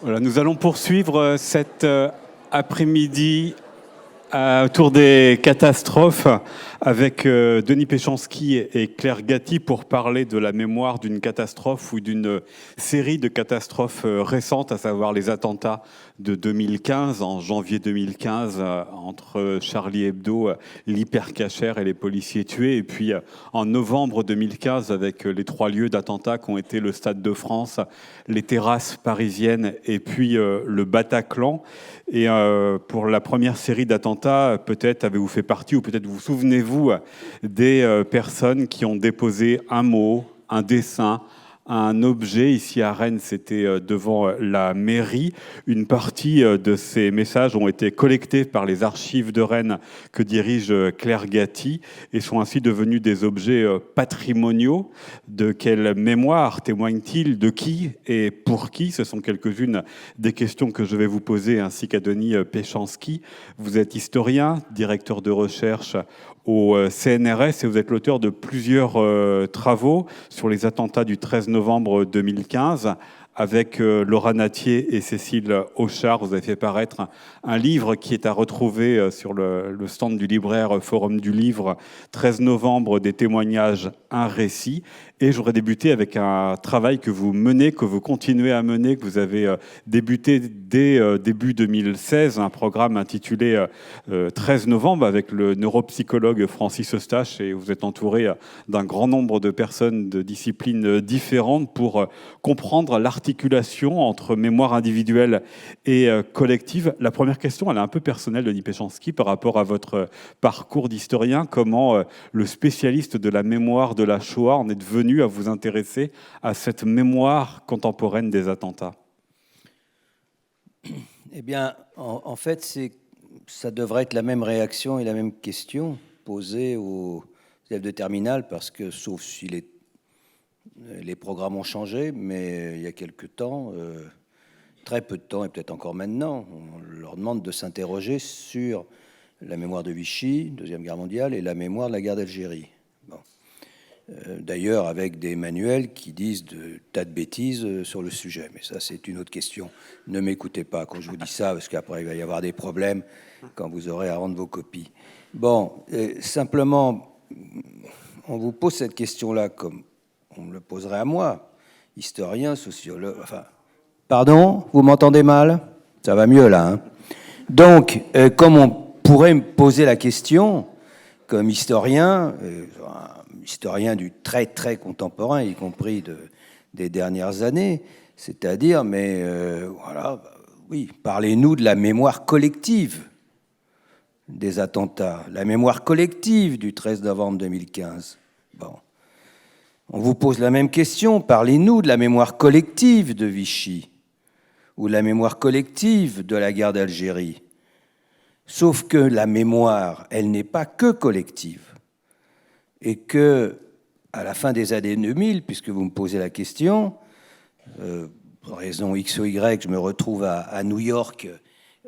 Voilà, nous allons poursuivre cet après-midi autour des catastrophes avec Denis Péchanski et Claire Gatti pour parler de la mémoire d'une catastrophe ou d'une série de catastrophes récentes, à savoir les attentats de 2015, en janvier 2015, entre Charlie Hebdo, l'hypercachère et les policiers tués, et puis en novembre 2015 avec les 3 lieux d'attentats qui ont été le Stade de France, les terrasses parisiennes et puis le Bataclan. Et pour la première série d'attentats, peut-être avez-vous fait partie ou peut-être vous souvenez-vous des personnes qui ont déposé un mot, un dessin, un objet. Ici à Rennes, c'était devant la mairie. Une partie de ces messages ont été collectés par les archives de Rennes que dirige Claire Gatti et sont ainsi devenus des objets patrimoniaux. De quelle mémoire témoignent-ils? De qui et pour qui? Ce sont quelques-unes des questions que je vais vous poser ainsi qu'à Denis Péchanski. Vous êtes historien, directeur de recherche au CNRS et vous êtes l'auteur de plusieurs travaux sur les attentats du 13 novembre 2015. Avec Laura Nattier et Cécile Auchard, vous avez fait paraître un livre qui est à retrouver sur le stand du libraire Forum du Livre, 13 novembre, des témoignages, un récit. Et j'aurais débuté avec un travail que vous menez, que vous continuez à mener, que vous avez débuté dès début 2016, un programme intitulé 13 novembre avec le neuropsychologue Francis Eustache, et vous êtes entouré d'un grand nombre de personnes de disciplines différentes pour comprendre l'articulation entre mémoire individuelle et collective. La première question, elle est un peu personnelle, Denis Péchanski, par rapport à votre parcours d'historien. Comment le spécialiste de la mémoire de la Shoah en est devenu à vous intéresser à cette mémoire contemporaine des attentats? Eh bien, en fait, ça devrait être la même réaction et la même question posée aux élèves de terminale, parce que, sauf si les programmes ont changé, mais il y a quelque temps, très peu de temps, et peut-être encore maintenant, on leur demande de s'interroger sur la mémoire de Vichy, Deuxième Guerre mondiale, et la mémoire de la guerre d'Algérie. Bon. D'ailleurs, avec des manuels qui disent de tas de bêtises sur le sujet. Mais ça, c'est une autre question. Ne m'écoutez pas quand je vous dis ça, parce qu'après, il va y avoir des problèmes quand vous aurez à rendre vos copies. Bon, simplement, on vous pose cette question-là comme on me le poserait à moi, historien, sociologue... Enfin, pardon, vous m'entendez mal? Ça va mieux, là. Hein. Donc, comme on pourrait me poser la question, comme historien du très très contemporain, y compris des dernières années, c'est-à-dire, mais voilà, oui, parlez-nous de la mémoire collective des attentats, la mémoire collective du 13 novembre 2015. Bon, on vous pose la même question, parlez-nous de la mémoire collective de Vichy ou de la mémoire collective de la guerre d'Algérie. Sauf que la mémoire, elle n'est pas que collective. Et que, à la fin des années 2000, puisque vous me posez la question, pour raison X ou Y, je me retrouve à New York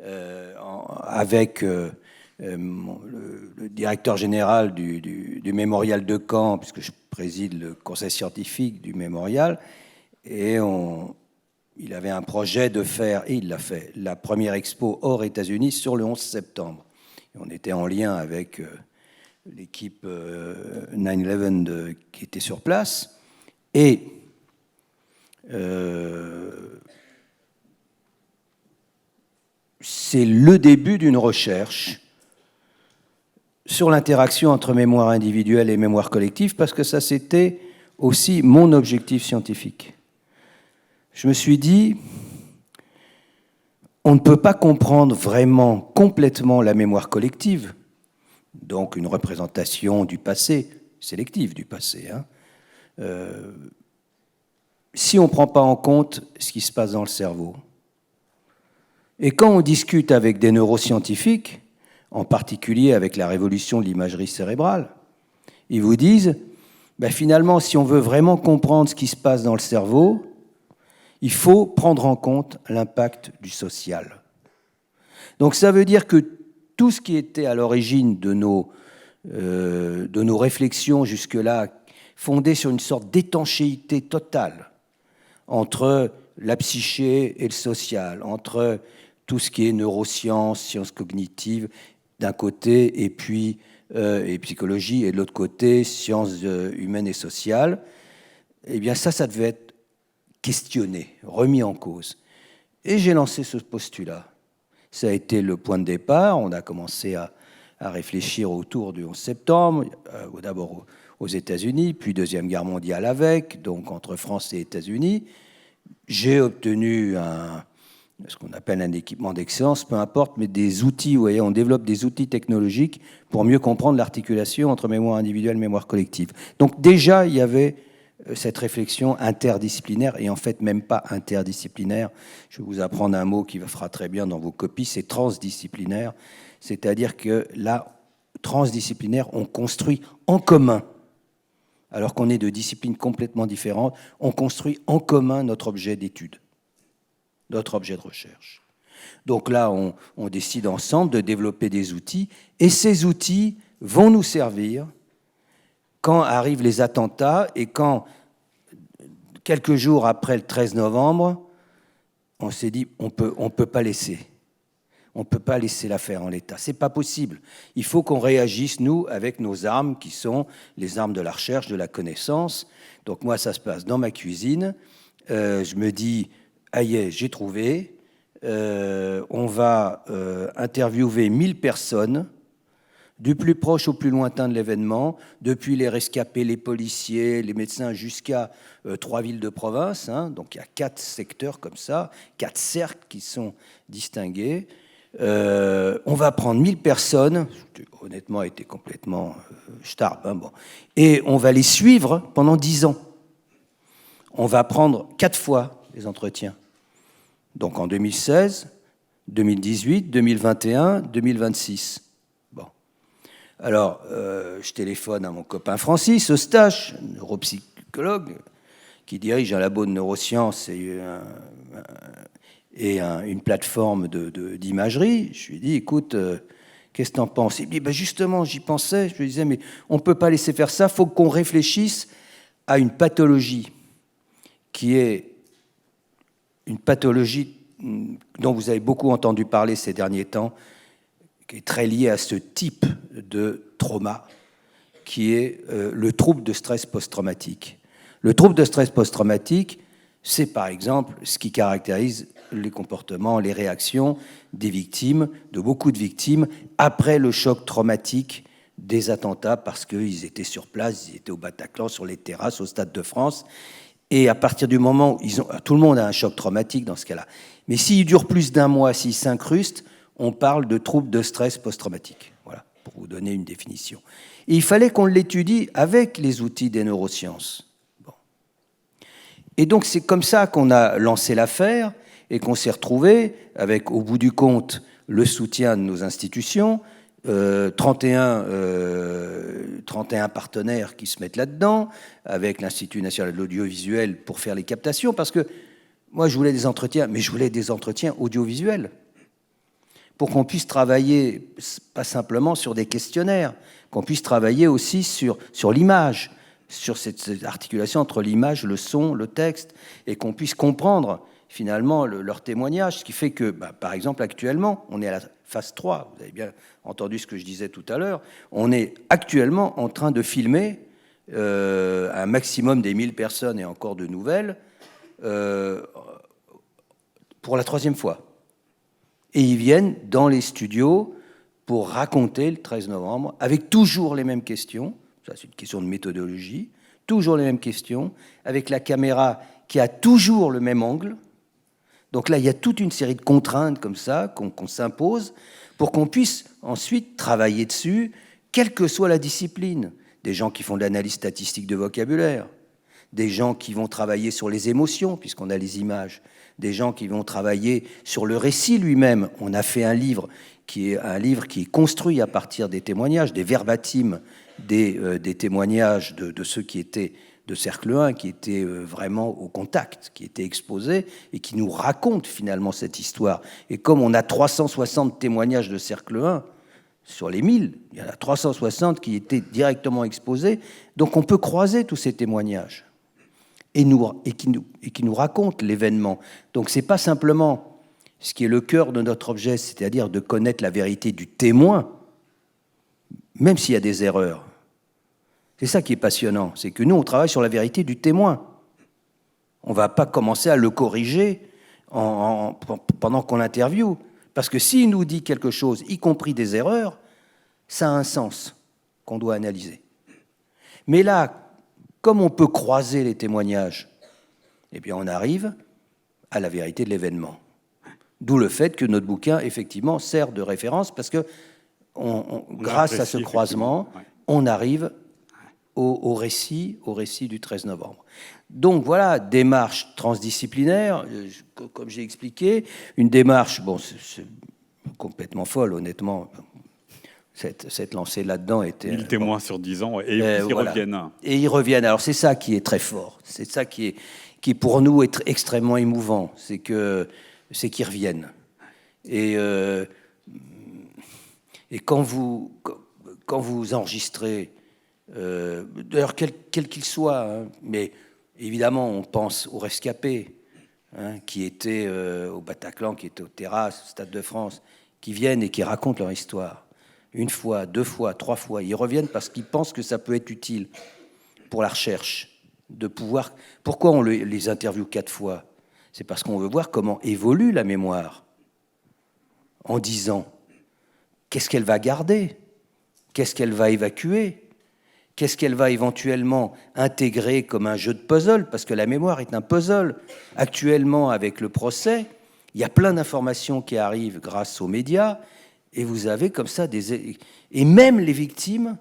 avec le directeur général du mémorial de Caen, puisque je préside le conseil scientifique du mémorial, et il avait un projet de faire, et il l'a fait, la première expo hors États-Unis sur le 11 septembre. Et on était en lien avec l'équipe 9/11 qui était sur place, et c'est le début d'une recherche sur l'interaction entre mémoire individuelle et mémoire collective, parce que ça, c'était aussi mon objectif scientifique. Je me suis dit, on ne peut pas comprendre vraiment complètement la mémoire collective, donc une représentation du passé, sélective du passé, hein, si on ne prend pas en compte ce qui se passe dans le cerveau. Et quand on discute avec des neuroscientifiques, en particulier avec la révolution de l'imagerie cérébrale, ils vous disent, ben finalement, si on veut vraiment comprendre ce qui se passe dans le cerveau, il faut prendre en compte l'impact du social. Donc ça veut dire que tout ce qui était à l'origine de nos réflexions jusque-là, fondées sur une sorte d'étanchéité totale entre la psyché et le social, entre tout ce qui est neurosciences, sciences cognitives d'un côté, et puis et psychologie, et de l'autre côté, sciences humaines et sociales, eh bien ça devait être questionné, remis en cause. Et j'ai lancé ce postulat. Ça a été le point de départ. On a commencé à réfléchir autour du 11 septembre, d'abord aux États-Unis, puis Deuxième Guerre mondiale avec, donc entre France et États-Unis. J'ai obtenu ce qu'on appelle un équipement d'excellence, peu importe, mais des outils, vous voyez, on développe des outils technologiques pour mieux comprendre l'articulation entre mémoire individuelle et mémoire collective. Donc déjà, il y avait cette réflexion interdisciplinaire, et en fait même pas interdisciplinaire. Je vais vous apprendre un mot qui fera très bien dans vos copies, c'est transdisciplinaire. C'est-à-dire que là, transdisciplinaire, on construit en commun, alors qu'on est de disciplines complètement différentes, on construit en commun notre objet d'étude, notre objet de recherche. Donc là, on décide ensemble de développer des outils, et ces outils vont nous servir quand arrivent les attentats et quand, quelques jours après le 13 novembre, on s'est dit on peut pas laisser. On ne peut pas laisser l'affaire en l'état. Ce n'est pas possible. Il faut qu'on réagisse, nous, avec nos armes, qui sont les armes de la recherche, de la connaissance. Donc moi, ça se passe dans ma cuisine. Je me dis, aïe, j'ai trouvé. On va interviewer 1000 personnes, du plus proche au plus lointain de l'événement, depuis les rescapés, les policiers, les médecins, jusqu'à 3 villes de province. Hein. Donc il y a 4 secteurs comme ça, 4 cercles qui sont distingués. On va prendre 1000 personnes, honnêtement, été complètement starbe, hein, bon. Et on va les suivre pendant 10 ans. On va prendre 4 fois les entretiens. Donc en 2016, 2018, 2021, 2026. Bon. Alors, je téléphone à mon copain Francis Eustache, neuropsychologue, qui dirige un labo de neurosciences et une plateforme d'imagerie. Je lui dis, écoute, qu'est-ce que tu en penses? Il me dit, ben justement, j'y pensais. Je lui disais, mais on ne peut pas laisser faire ça, il faut qu'on réfléchisse à une pathologie qui est une pathologie dont vous avez beaucoup entendu parler ces derniers temps, qui est très liée à ce type de trauma, qui est le trouble de stress post-traumatique. Le trouble de stress post-traumatique, c'est par exemple ce qui caractérise les comportements, les réactions des victimes, de beaucoup de victimes, après le choc traumatique des attentats, parce qu'ils étaient sur place, ils étaient au Bataclan, sur les terrasses, au Stade de France. Et à partir du moment où tout le monde a un choc traumatique dans ce cas-là. Mais s'il dure plus d'un mois, s'il s'incruste, on parle de trouble de stress post-traumatique. Voilà, pour vous donner une définition. Et il fallait qu'on l'étudie avec les outils des neurosciences. Bon. Et donc c'est comme ça qu'on a lancé l'affaire et qu'on s'est retrouvé avec, au bout du compte, le soutien de nos institutions, 31 partenaires qui se mettent là-dedans, avec l'Institut national de l'audiovisuel pour faire les captations, parce que moi je voulais des entretiens, mais je voulais des entretiens audiovisuels, pour qu'on puisse travailler pas simplement sur des questionnaires, qu'on puisse travailler aussi sur l'image, sur cette articulation entre l'image, le son, le texte, et qu'on puisse comprendre finalement leur témoignage, ce qui fait que, par exemple, actuellement, on est à la phase 3, vous avez bien entendu ce que je disais tout à l'heure, on est actuellement en train de filmer un maximum des 1000 personnes et encore de nouvelles pour la 3e fois. Et ils viennent dans les studios pour raconter le 13 novembre avec toujours les mêmes questions, ça c'est une question de méthodologie, toujours les mêmes questions, avec la caméra qui a toujours le même angle. Donc là, il y a toute une série de contraintes comme ça qu'on s'impose pour qu'on puisse ensuite travailler dessus, quelle que soit la discipline. Des gens qui font de l'analyse statistique de vocabulaire, des gens qui vont travailler sur les émotions, puisqu'on a les images, des gens qui vont travailler sur le récit lui-même. On a fait un livre qui est construit à partir des témoignages, des verbatims des témoignages de ceux qui étaient de Cercle 1, qui étaient vraiment au contact, qui étaient exposés et qui nous racontent finalement cette histoire. Et comme on a 360 témoignages de Cercle 1, sur les 1000, il y en a 360 qui étaient directement exposés, donc on peut croiser tous ces témoignages. et qui nous raconte l'événement. Donc ce n'est pas simplement ce qui est le cœur de notre objet, c'est-à-dire de connaître la vérité du témoin, même s'il y a des erreurs. C'est ça qui est passionnant, c'est que nous, on travaille sur la vérité du témoin. On ne va pas commencer à le corriger pendant qu'on l'interviewe. Parce que s'il nous dit quelque chose, y compris des erreurs, ça a un sens qu'on doit analyser. Mais là, comme on peut croiser les témoignages, eh bien on arrive à la vérité de l'événement. D'où le fait que notre bouquin, effectivement, sert de référence, parce que grâce à ce croisement, on arrive au récit du 13 novembre. Donc voilà, démarche transdisciplinaire, comme j'ai expliqué, une démarche, bon, c'est complètement folle, honnêtement. Cette lancée là-dedans était... 1000 témoins sur 10 ans, et ils reviennent. Et ils reviennent. Alors c'est ça qui est très fort, c'est ça qui pour nous est extrêmement émouvant, c'est qu'ils reviennent. Et quand vous enregistrez, d'ailleurs quel qu'il soit, hein, mais évidemment on pense aux rescapés, hein, qui étaient au Bataclan, qui étaient aux terrasses, au Stade de France, qui viennent et qui racontent leur histoire. Une fois, 2 fois, 3 fois, ils reviennent parce qu'ils pensent que ça peut être utile pour la recherche, de pouvoir... Pourquoi on les interviewe 4 fois ? C'est parce qu'on veut voir comment évolue la mémoire en 10 ans. Qu'est-ce qu'elle va garder ? Qu'est-ce qu'elle va évacuer ? Qu'est-ce qu'elle va éventuellement intégrer comme un jeu de puzzle ? Parce que la mémoire est un puzzle. Actuellement, avec le procès, il y a plein d'informations qui arrivent grâce aux médias, et vous avez comme ça des... Et même les victimes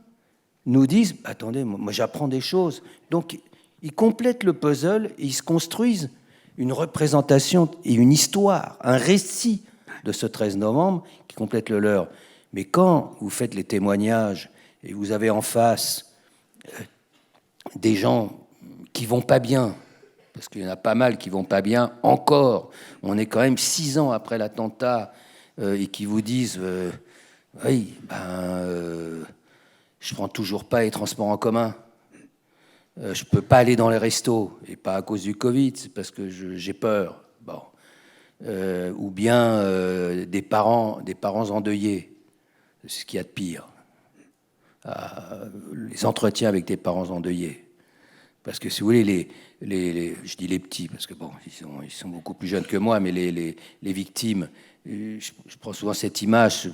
nous disent « Attendez, moi j'apprends des choses ». Donc, ils complètent le puzzle et ils se construisent une représentation et une histoire, un récit de ce 13 novembre qui complète le leur. Mais quand vous faites les témoignages et vous avez en face des gens qui vont pas bien, parce qu'il y en a pas mal qui vont pas bien encore, on est quand même 6 ans après l'attentat, et qui vous disent oui, je prends toujours pas les transports en commun, je peux pas aller dans les restos, et pas à cause du Covid, c'est parce que j'ai peur. Bon. Ou bien des parents endeuillés, c'est ce qu'il y a de pire. Les entretiens avec des parents endeuillés. Parce que si vous voulez, je dis les petits, parce que bon, ils sont beaucoup plus jeunes que moi, mais les victimes, je prends souvent cette image,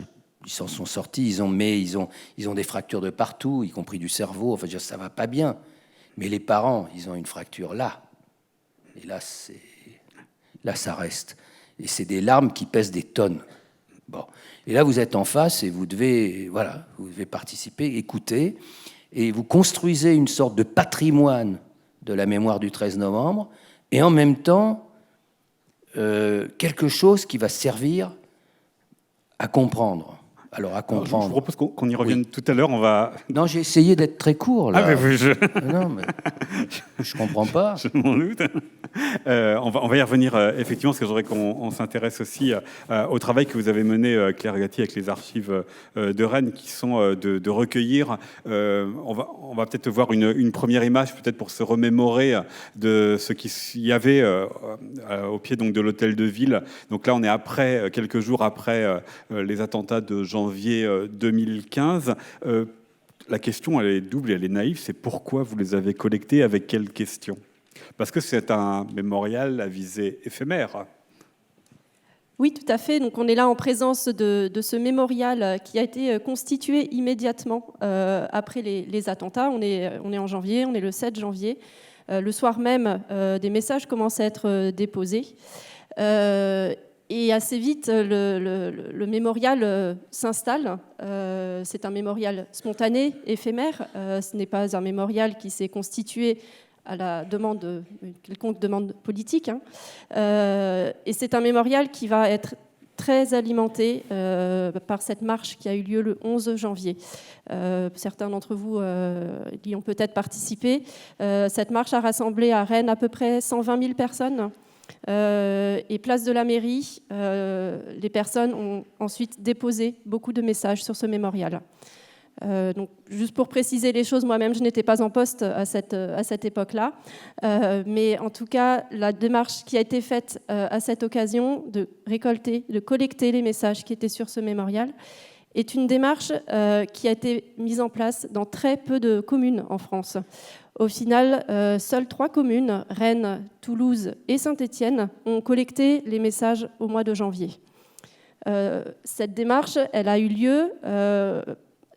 ils s'en sont sortis, ils ont des fractures de partout, y compris du cerveau, enfin, ça va pas bien. Mais les parents, ils ont une fracture là. Et là, ça reste. Et c'est des larmes qui pèsent des tonnes. Bon. Et là, vous êtes en face et vous devez participer, écouter, et vous construisez une sorte de patrimoine de la mémoire du 13 novembre, et en même temps, quelque chose qui va servir à comprendre. Alors, à comprendre. Je vous propose qu'on y revienne tout à l'heure. On va... Non, j'ai essayé d'être très court, là. Ah, mais Non, mais je comprends pas. Je m'en doute. On va y revenir, effectivement, parce que je voudrais qu'on s'intéresse aussi au travail que vous avez mené, Claire Gatti, avec les archives de Rennes, qui sont de recueillir. On va peut-être voir une première image, peut-être pour se remémorer de ce qu'il y avait au pied donc, de l'hôtel de ville. Donc là, on est quelques jours après les attentats de janvier 2015. La question, elle est double et elle est naïve, c'est pourquoi vous les avez collectés, avec quelles questions ? Parce que c'est un mémorial à visée éphémère. Oui, tout à fait. Donc, on est là en présence de ce mémorial qui a été constitué immédiatement après les attentats. On est en janvier, on est le 7 janvier. Le soir même, des messages commencent à être déposés. Et assez vite, le mémorial s'installe. C'est un mémorial spontané, éphémère. Ce n'est pas un mémorial qui s'est constitué à la quelconque demande politique. Et c'est un mémorial qui va être très alimenté par cette marche qui a eu lieu le 11 janvier. Certains d'entre vous y ont peut-être participé. Cette marche a rassemblé à Rennes à peu près 120 000 personnes. Et place de la mairie, les personnes ont ensuite déposé beaucoup de messages sur ce mémorial. Donc, juste pour préciser les choses, moi-même, je n'étais pas en poste à cette époque-là. Mais en tout cas, la démarche qui a été faite à cette occasion de récolter, de collecter les messages qui étaient sur ce mémorial est une démarche qui a été mise en place dans très peu de communes en France. Au final, seules 3 communes, Rennes, Toulouse et Saint-Étienne, ont collecté les messages au mois de janvier. Cette démarche, elle a eu lieu...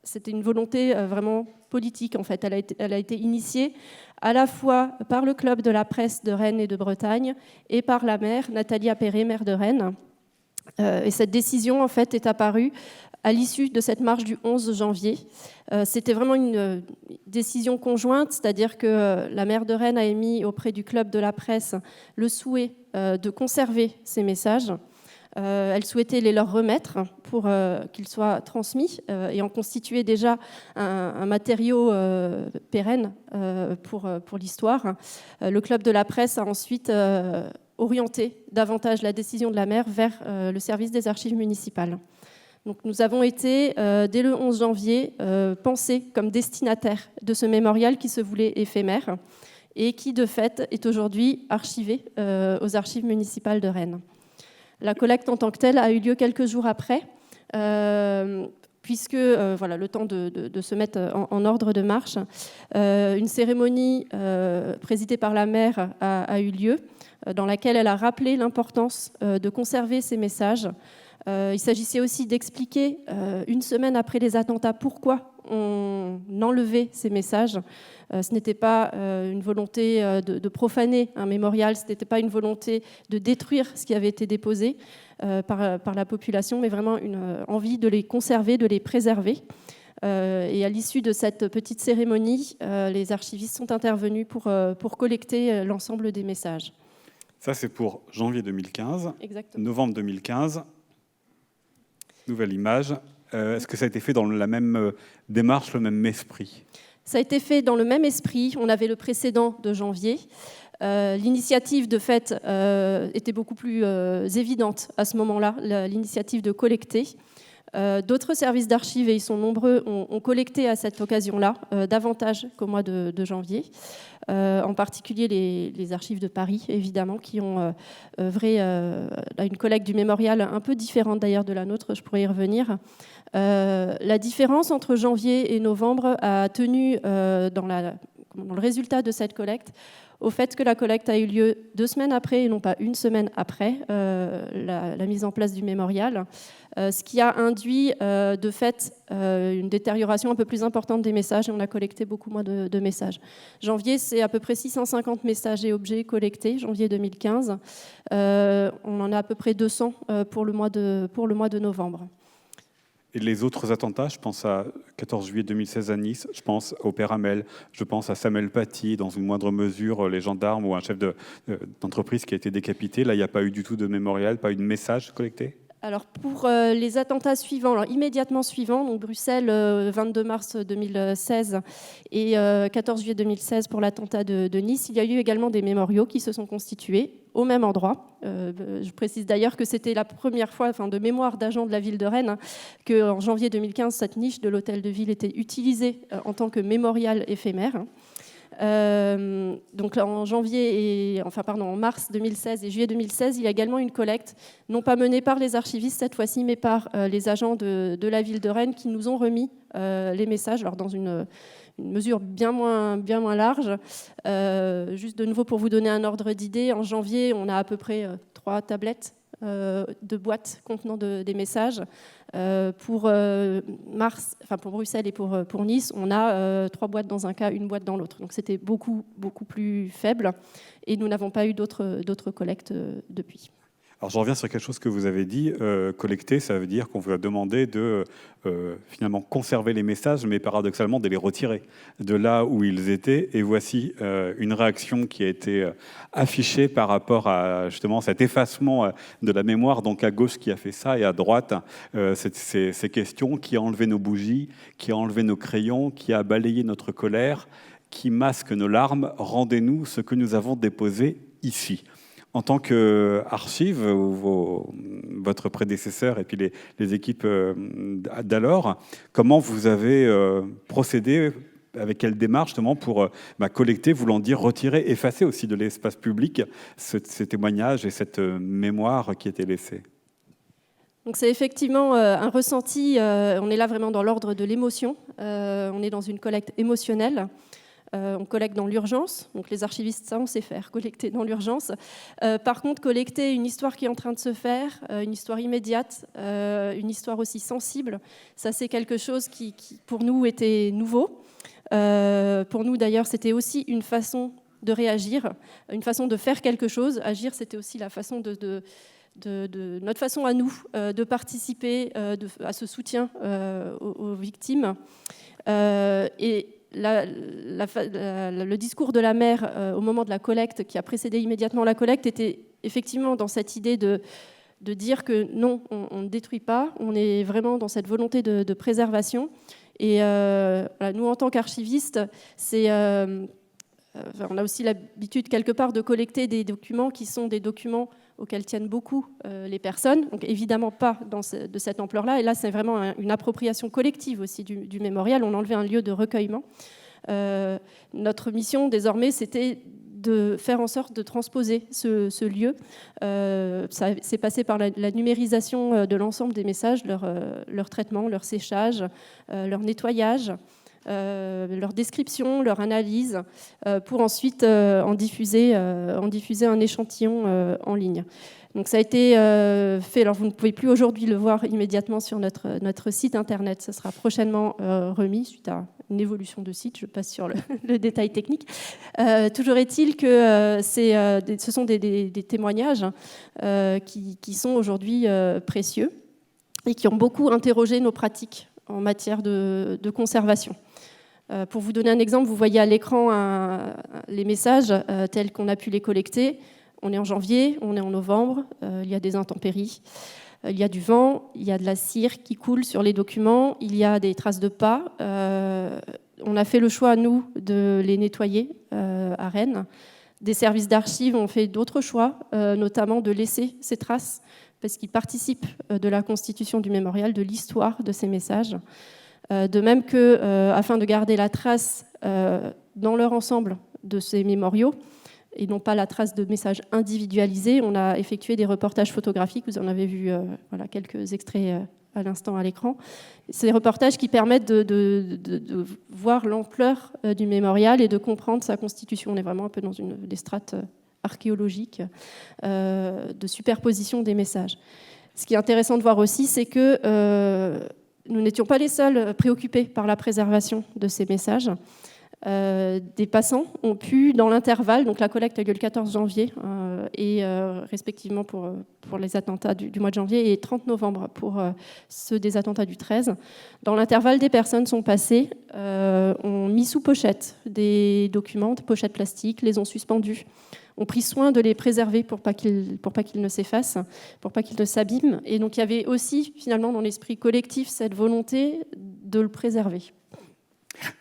C'était une volonté vraiment politique, en fait. Elle a été initiée à la fois par le club de la presse de Rennes et de Bretagne et par la maire, Nathalie Appéré, maire de Rennes. Et cette décision, en fait, est apparue à l'issue de cette marche du 11 janvier. C'était vraiment une décision conjointe, c'est-à-dire que la maire de Rennes a émis auprès du club de la presse le souhait de conserver ces messages. Elle souhaitait les leur remettre pour qu'ils soient transmis et en constituer déjà un matériau pérenne pour l'histoire. Le club de la presse a ensuite orienté davantage la décision de la maire vers le service des archives municipales. Donc nous avons été, dès le 11 janvier, pensés comme destinataires de ce mémorial qui se voulait éphémère et qui, de fait, est aujourd'hui archivé aux archives municipales de Rennes. La collecte en tant que telle a eu lieu quelques jours après, puisque, le temps de se mettre en ordre de marche, une cérémonie présidée par la maire a eu lieu, dans laquelle elle a rappelé l'importance de conserver ces messages. Il s'agissait aussi d'expliquer, une semaine après les attentats, pourquoi on enlevait ces messages. Ce n'était pas une volonté de profaner un mémorial, ce n'était pas une volonté de détruire ce qui avait été déposé par la population, mais vraiment une envie de les conserver, de les préserver. Et à l'issue de cette petite cérémonie, les archivistes sont intervenus pour collecter l'ensemble des messages. Ça, c'est pour janvier 2015. Exactement. Novembre 2015, nouvelle image. Est-ce que ça a été fait dans la même démarche, le même esprit ? Ça a été fait dans le même esprit. On avait le précédent de janvier. L'initiative, de fait, était beaucoup plus évidente à ce moment-là, l'initiative de collecter. D'autres services d'archives, et ils sont nombreux, ont collecté à cette occasion-là, davantage qu'au mois de janvier. En particulier les archives de Paris, évidemment, qui ont œuvré à une collecte du mémorial un peu différente d'ailleurs de la nôtre, je pourrais y revenir. La différence entre janvier et novembre a tenu dans le résultat de cette collecte au fait que la collecte a eu lieu 2 semaines après et non pas 1 semaine après la mise en place du mémorial, ce qui a induit de fait une détérioration un peu plus importante des messages, et on a collecté beaucoup moins de messages. Janvier, c'est à peu près 650 messages et objets collectés, janvier 2015. On en a à peu près 200 pour le mois de novembre. Et les autres attentats, je pense à 14 juillet 2016 à Nice, je pense au Père Hamel, je pense à Samuel Paty, dans une moindre mesure, les gendarmes ou un chef d'entreprise qui a été décapité. Là, il n'y a pas eu du tout de mémorial, pas eu de message collecté ? Alors pour les attentats suivants, alors immédiatement suivants, donc Bruxelles 22 mars 2016 et 14 juillet 2016 pour l'attentat de Nice, il y a eu également des mémoriaux qui se sont constitués au même endroit. Je précise d'ailleurs que c'était la première fois, de mémoire d'agents de la ville de Rennes, qu'en janvier 2015, cette niche de l'hôtel de ville était utilisée en tant que mémorial éphémère. Donc en en mars 2016 et juillet 2016, il y a également une collecte, non pas menée par les archivistes cette fois-ci, mais par les agents de la ville de Rennes qui nous ont remis les messages, alors dans une mesure bien moins large. Juste de nouveau pour vous donner un ordre d'idée, en janvier, on a à peu près 3 tablettes de boîtes contenant des messages. Pour Bruxelles et pour Nice, on a 3 boîtes dans un cas, 1 boîte dans l'autre. Donc c'était beaucoup plus faible et nous n'avons pas eu d'autres collectes depuis. Alors je reviens sur quelque chose que vous avez dit. Collecter, ça veut dire qu'on vous a demandé de finalement conserver les messages, mais paradoxalement de les retirer de là où ils étaient. Et voici une réaction qui a été affichée par rapport à justement cet effacement de la mémoire. Donc à gauche qui a fait ça et à droite ces questions: qui a enlevé nos bougies, qui a enlevé nos crayons, qui a balayé notre colère, qui masque nos larmes, rendez-nous ce que nous avons déposé ici. En tant qu'archive, votre prédécesseur et puis les équipes d'alors, comment vous avez procédé, avec quelle démarche justement pour collecter, voulant dire retirer, effacer aussi de l'espace public ces témoignages et cette mémoire qui était laissée? Donc c'est effectivement un ressenti, on est là vraiment dans l'ordre de l'émotion, on est dans une collecte émotionnelle. On collecte dans l'urgence, donc les archivistes, ça on sait faire, collecter dans l'urgence. Par contre, collecter une histoire qui est en train de se faire, une histoire immédiate, une histoire aussi sensible, ça c'est quelque chose qui pour nous était nouveau. Pour nous d'ailleurs, c'était aussi une façon de réagir, une façon de faire quelque chose. Agir, c'était aussi la façon de notre façon à nous de participer à ce soutien aux victimes. Et le discours de la maire au moment de la collecte, qui a précédé immédiatement la collecte, était effectivement dans cette idée de dire que non, on ne détruit pas, on est vraiment dans cette volonté de préservation. Et voilà, nous, en tant qu'archivistes, on a aussi l'habitude quelque part de collecter des documents qui sont des documents auxquels tiennent beaucoup les personnes, donc évidemment pas de cette ampleur-là. Et là, c'est vraiment une appropriation collective aussi du mémorial. On enlevait un lieu de recueillement. Notre mission, désormais, c'était de faire en sorte de transposer ce lieu. Ça s'est passé par la numérisation de l'ensemble des messages, leur traitement, leur séchage, leur nettoyage, leur description, leur analyse, pour ensuite en diffuser un échantillon en ligne. Donc ça a été fait, alors vous ne pouvez plus aujourd'hui le voir immédiatement sur notre site internet, ça sera prochainement remis suite à une évolution de site, je passe sur le détail technique. Toujours est-il que ce sont des témoignages qui sont aujourd'hui précieux et qui ont beaucoup interrogé nos pratiques en matière de conservation. Pour vous donner un exemple, vous voyez à l'écran les messages tels qu'on a pu les collecter. On est en janvier, on est en novembre, il y a des intempéries, il y a du vent, il y a de la cire qui coule sur les documents, il y a des traces de pas. On a fait le choix, nous, de les nettoyer à Rennes. Des services d'archives ont fait d'autres choix, notamment de laisser ces traces, parce qu'ils participent de la constitution du mémorial, de l'histoire de ces messages. De même que, afin de garder la trace dans leur ensemble de ces mémoriaux, et non pas la trace de messages individualisés, on a effectué des reportages photographiques. Vous en avez vu quelques extraits à l'instant à l'écran. C'est des reportages qui permettent de voir l'ampleur du mémorial et de comprendre sa constitution. On est vraiment un peu dans des strates archéologiques de superposition des messages. Ce qui est intéressant de voir aussi, c'est que nous n'étions pas les seuls préoccupés par la préservation de ces messages. Des passants ont pu, dans l'intervalle, donc la collecte a eu lieu le 14 janvier et respectivement pour les attentats du mois de janvier et 30 novembre pour ceux des attentats du 13. Dans l'intervalle, des personnes sont passées, ont mis sous pochette des documents, des pochettes plastiques, les ont suspendus, ont pris soin de les préserver pour pas qu'ils ne s'effacent, pour pas qu'ils ne s'abîment. Et donc il y avait aussi finalement dans l'esprit collectif cette volonté de le préserver.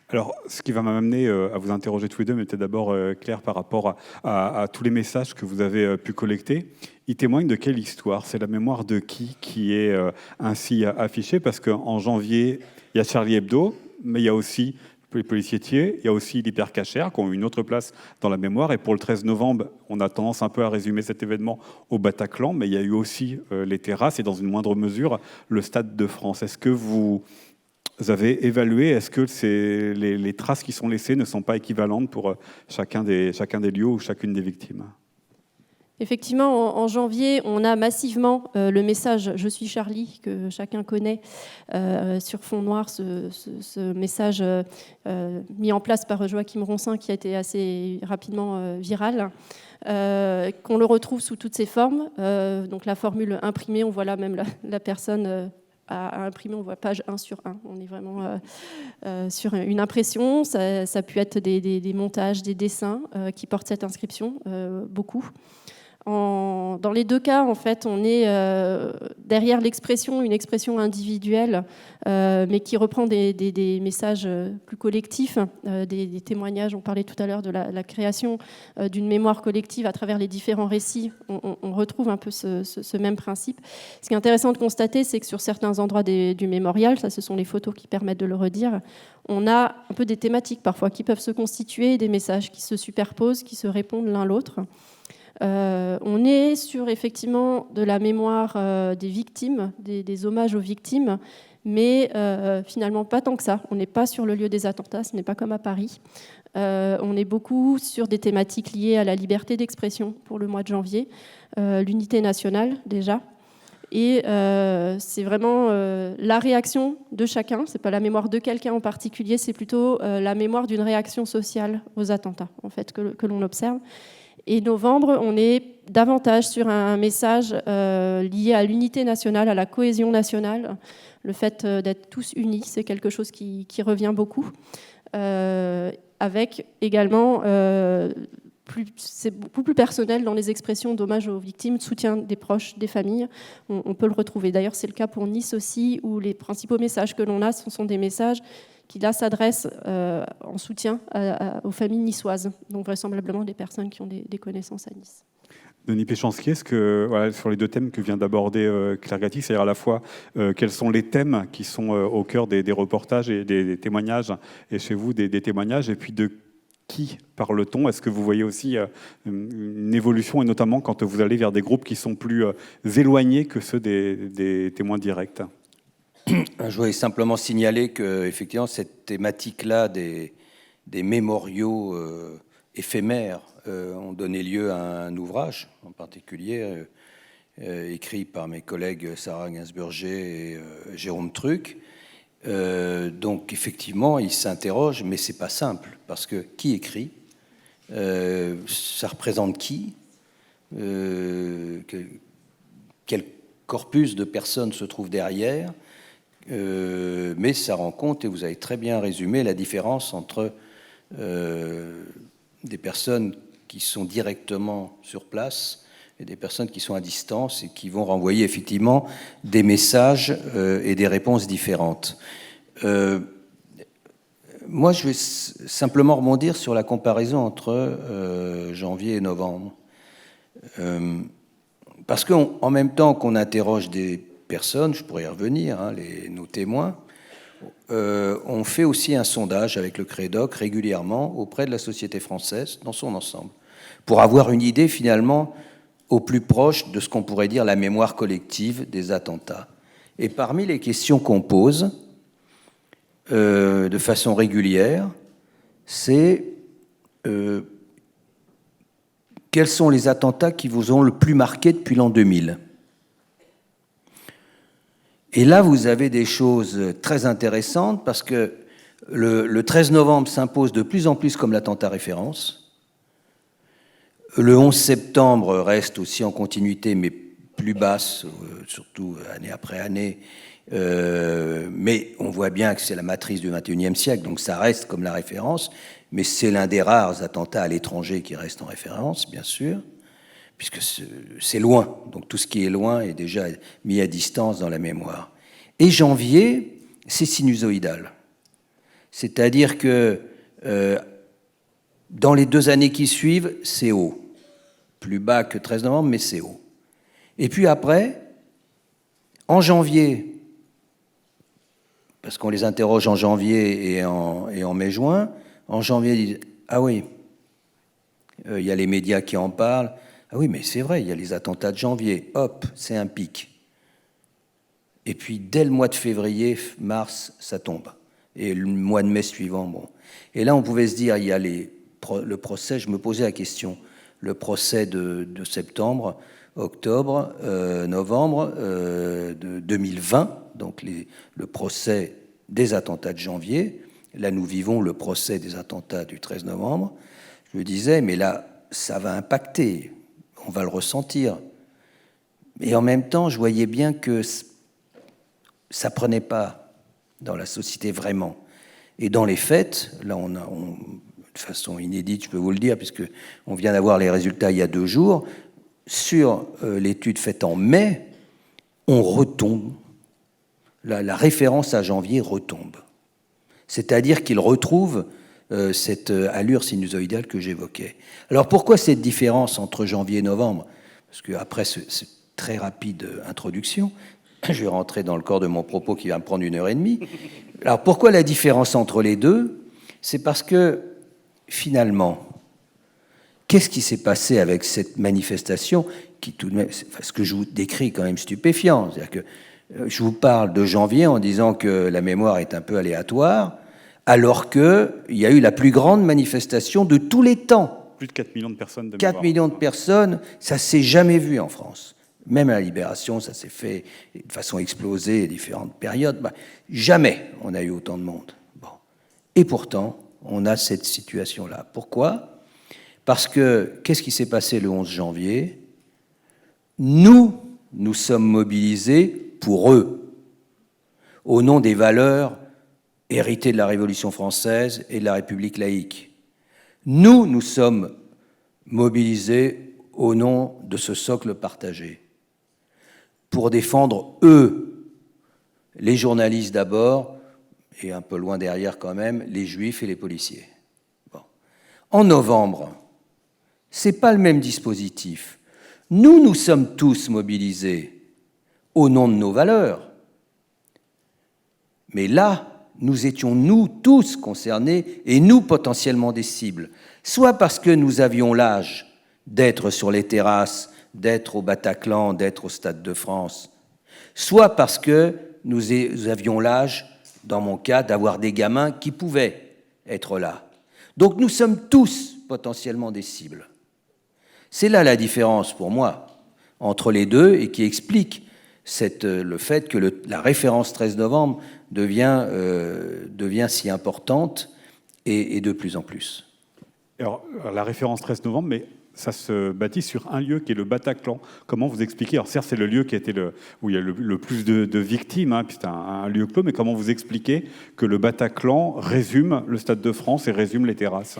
Alors, ce qui va m'amener à vous interroger tous les deux, mais peut-être d'abord Claire, par rapport à tous les messages que vous avez pu collecter, ils témoignent de quelle histoire? C'est la mémoire de qui est ainsi affichée? Parce qu'en janvier, il y a Charlie Hebdo, mais il y a aussi les policiers Thiers, il y a aussi l'Hypercacher qui ont une autre place dans la mémoire. Et pour le 13 novembre, on a tendance un peu à résumer cet événement au Bataclan, mais il y a eu aussi les terrasses et dans une moindre mesure, le Stade de France. Est-ce que vous avez évalué, est-ce que les traces qui sont laissées ne sont pas équivalentes pour chacun des lieux ou chacune des victimes? Effectivement, en janvier, on a massivement le message « Je suis Charlie » que chacun connaît sur fond noir, ce message mis en place par Joachim Ronsin qui a été assez rapidement viral, qu'on le retrouve sous toutes ses formes. Donc la formule imprimée, on voit là même la personne à imprimer, on voit page 1 sur 1. On est vraiment sur une impression. Ça a pu être des montages, des dessins qui portent cette inscription, beaucoup. Dans les deux cas, en fait, on est derrière l'expression, une expression individuelle, mais qui reprend des messages plus collectifs, des témoignages. On parlait tout à l'heure de la création d'une mémoire collective à travers les différents récits. On retrouve un peu ce même principe. Ce qui est intéressant de constater, c'est que sur certains endroits du mémorial, ça, ce sont les photos qui permettent de le redire, on a un peu des thématiques parfois qui peuvent se constituer, des messages qui se superposent, qui se répondent l'un l'autre. On est sur effectivement de la mémoire des victimes, des hommages aux victimes, mais finalement pas tant que ça. On n'est pas sur le lieu des attentats, ce n'est pas comme à Paris. On est beaucoup sur des thématiques liées à la liberté d'expression pour le mois de janvier, l'unité nationale déjà. Et c'est vraiment la réaction de chacun, c'est pas la mémoire de quelqu'un en particulier, c'est plutôt la mémoire d'une réaction sociale aux attentats en fait, que l'on observe. Et novembre, on est davantage sur un message lié à l'unité nationale, à la cohésion nationale. Le fait d'être tous unis, c'est quelque chose qui revient beaucoup. Avec également, c'est beaucoup plus personnel dans les expressions d'hommage aux victimes, de soutien des proches, des familles. On peut le retrouver. D'ailleurs, c'est le cas pour Nice aussi, où les principaux messages que l'on a, ce sont des messages qui là s'adresse en soutien aux familles niçoises, donc vraisemblablement des personnes qui ont des connaissances à Nice. Denis Péchanski, est-ce que, voilà, sur les deux thèmes que vient d'aborder Claire Gatti, c'est-à-dire à la fois quels sont les thèmes qui sont au cœur des reportages et des témoignages, et chez vous des témoignages, et puis de qui parle-t-on? Est-ce que vous voyez aussi une évolution, et notamment quand vous allez vers des groupes qui sont plus éloignés que ceux des témoins directs? Je voulais simplement signaler que effectivement cette thématique-là des mémoriaux éphémères ont donné lieu à un ouvrage en particulier écrit par mes collègues Sarah Gainsburger et Jérôme Truc. Donc effectivement, ils s'interrogent, mais c'est pas simple parce que qui écrit, ça représente qui, quel corpus de personnes se trouve derrière. Mais ça rend compte, et vous avez très bien résumé la différence entre des personnes qui sont directement sur place et des personnes qui sont à distance et qui vont renvoyer effectivement des messages et des réponses différentes. Moi, je vais simplement rebondir sur la comparaison entre janvier et novembre. Parce qu'en même temps qu'on interroge des personnes, je pourrais y revenir, nos témoins, on fait aussi un sondage avec le Crédoc régulièrement auprès de la société française dans son ensemble, pour avoir une idée finalement au plus proche de ce qu'on pourrait dire la mémoire collective des attentats. Et parmi les questions qu'on pose de façon régulière, c'est quels sont les attentats qui vous ont le plus marqué depuis l'an 2000 ? Et là, vous avez des choses très intéressantes parce que le 13 novembre s'impose de plus en plus comme l'attentat référence. Le 11 septembre reste aussi en continuité, mais plus basse, surtout année après année. Mais on voit bien que c'est la matrice du XXIe siècle, donc ça reste comme la référence. Mais c'est l'un des rares attentats à l'étranger qui reste en référence, bien sûr, puisque c'est loin. Donc tout ce qui est loin est déjà mis à distance dans la mémoire. Et janvier, c'est sinusoïdal. C'est-à-dire que dans les 2 années qui suivent, c'est haut. Plus bas que 13 novembre, mais c'est haut. Et puis après, en janvier, parce qu'on les interroge en janvier et en mai-juin, en janvier, ils disent « Ah oui, il y a les médias qui en parlent. Ah oui, mais c'est vrai, il y a les attentats de janvier. Hop, c'est un pic. » Et puis, dès le mois de février, mars, ça tombe. Et le mois de mai suivant, bon. Et là, on pouvait se dire, il y a le procès, je me posais la question, le procès de septembre, octobre, novembre de 2020, donc le procès des attentats de janvier. Là, nous vivons le procès des attentats du 13 novembre. Je me disais, mais là, ça va impacter, on va le ressentir. Et en même temps, je voyais bien que ça prenait pas dans la société vraiment. Et dans les faits, là, on de façon inédite, je peux vous le dire, puisqu'on vient d'avoir les résultats il y a 2 jours, sur l'étude faite en mai, on retombe. La référence à janvier retombe. C'est-à-dire qu'il retrouve cette allure sinusoïdale que j'évoquais. Alors pourquoi cette différence entre janvier et novembre? Parce qu'après cette très rapide introduction, je vais rentrer dans le corps de mon propos qui va me prendre 1h30. Alors pourquoi la différence entre les deux? C'est parce que finalement, qu'est-ce qui s'est passé avec cette manifestation qui tout de même, ce que je vous décris est quand même stupéfiant. C'est-à-dire que je vous parle de janvier en disant que la mémoire est un peu aléatoire, alors qu'il y a eu la plus grande manifestation de tous les temps. Plus de 4 millions de personnes de 4 millions de personnes, ça ne s'est jamais vu en France. Même à la Libération, ça s'est fait de façon explosée à différentes périodes. Jamais on a eu autant de monde. Bon. Et pourtant, on a cette situation-là. Pourquoi? Parce que, qu'est-ce qui s'est passé le 11 janvier? Nous sommes mobilisés pour eux, au nom des valeurs héritées de la Révolution française et de la République laïque. Nous sommes mobilisés au nom de ce socle partagé, pour défendre eux, les journalistes d'abord, et un peu loin derrière quand même, les juifs et les policiers. Bon. En novembre, ce n'est pas le même dispositif. Nous sommes tous mobilisés au nom de nos valeurs. Mais là, nous étions, nous, tous concernés, et nous, potentiellement des cibles. Soit parce que nous avions l'âge d'être sur les terrasses, d'être au Bataclan, d'être au Stade de France, soit parce que nous avions l'âge, dans mon cas, d'avoir des gamins qui pouvaient être là. Donc nous sommes tous potentiellement des cibles. C'est là la différence, pour moi, entre les deux, et qui explique le fait que la référence 13 novembre devient si importante et de plus en plus. Alors, la référence 13 novembre, mais ça se bâtit sur un lieu qui est le Bataclan. Comment vous expliquez? Alors certes, c'est le lieu qui a été où il y a le plus de victimes, hein, puis c'est un lieu clos, mais comment vous expliquez que le Bataclan résume le Stade de France et résume les terrasses?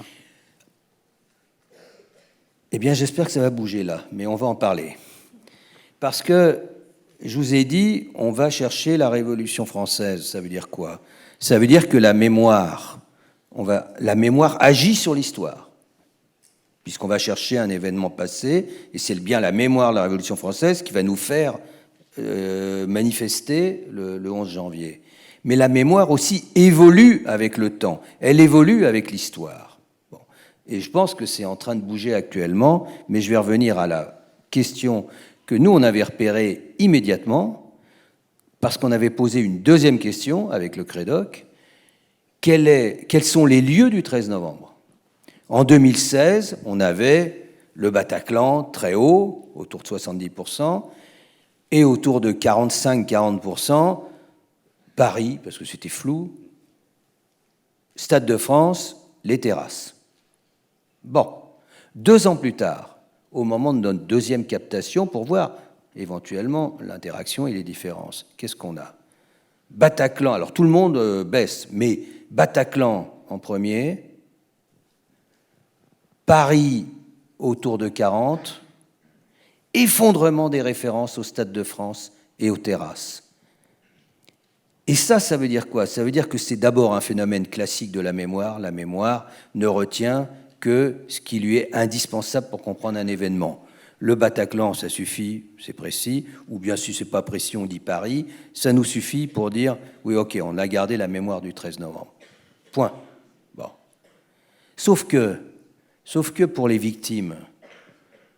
Eh bien, j'espère que ça va bouger là, mais on va en parler. Parce que, je vous ai dit, on va chercher la Révolution française. Ça veut dire quoi? Ça veut dire que la mémoire agit sur l'histoire, puisqu'on va chercher un événement passé, et c'est bien la mémoire de la Révolution française qui va nous faire manifester le 11 janvier. Mais la mémoire aussi évolue avec le temps, elle évolue avec l'histoire. Bon. Et je pense que c'est en train de bouger actuellement, mais je vais revenir à la question que nous, on avait repérée immédiatement, parce qu'on avait posé une deuxième question avec le Crédoc. Quels sont les lieux du 13 novembre? En 2016, on avait le Bataclan très haut, autour de 70%, et autour de 45-40%, Paris, parce que c'était flou, Stade de France, les terrasses. Bon, 2 ans plus tard, au moment de notre deuxième captation, pour voir éventuellement l'interaction et les différences, qu'est-ce qu'on a? Bataclan, alors tout le monde baisse, mais Bataclan en premier, Paris autour de 40, effondrement des références au Stade de France et aux terrasses. Et ça veut dire quoi? Ça veut dire que c'est d'abord un phénomène classique de la mémoire. La mémoire ne retient que ce qui lui est indispensable pour comprendre un événement. Le Bataclan, ça suffit, c'est précis, ou bien si c'est pas précis, on dit Paris, ça nous suffit pour dire, oui, ok, on a gardé la mémoire du 13 novembre. Point. Bon. Sauf que pour les victimes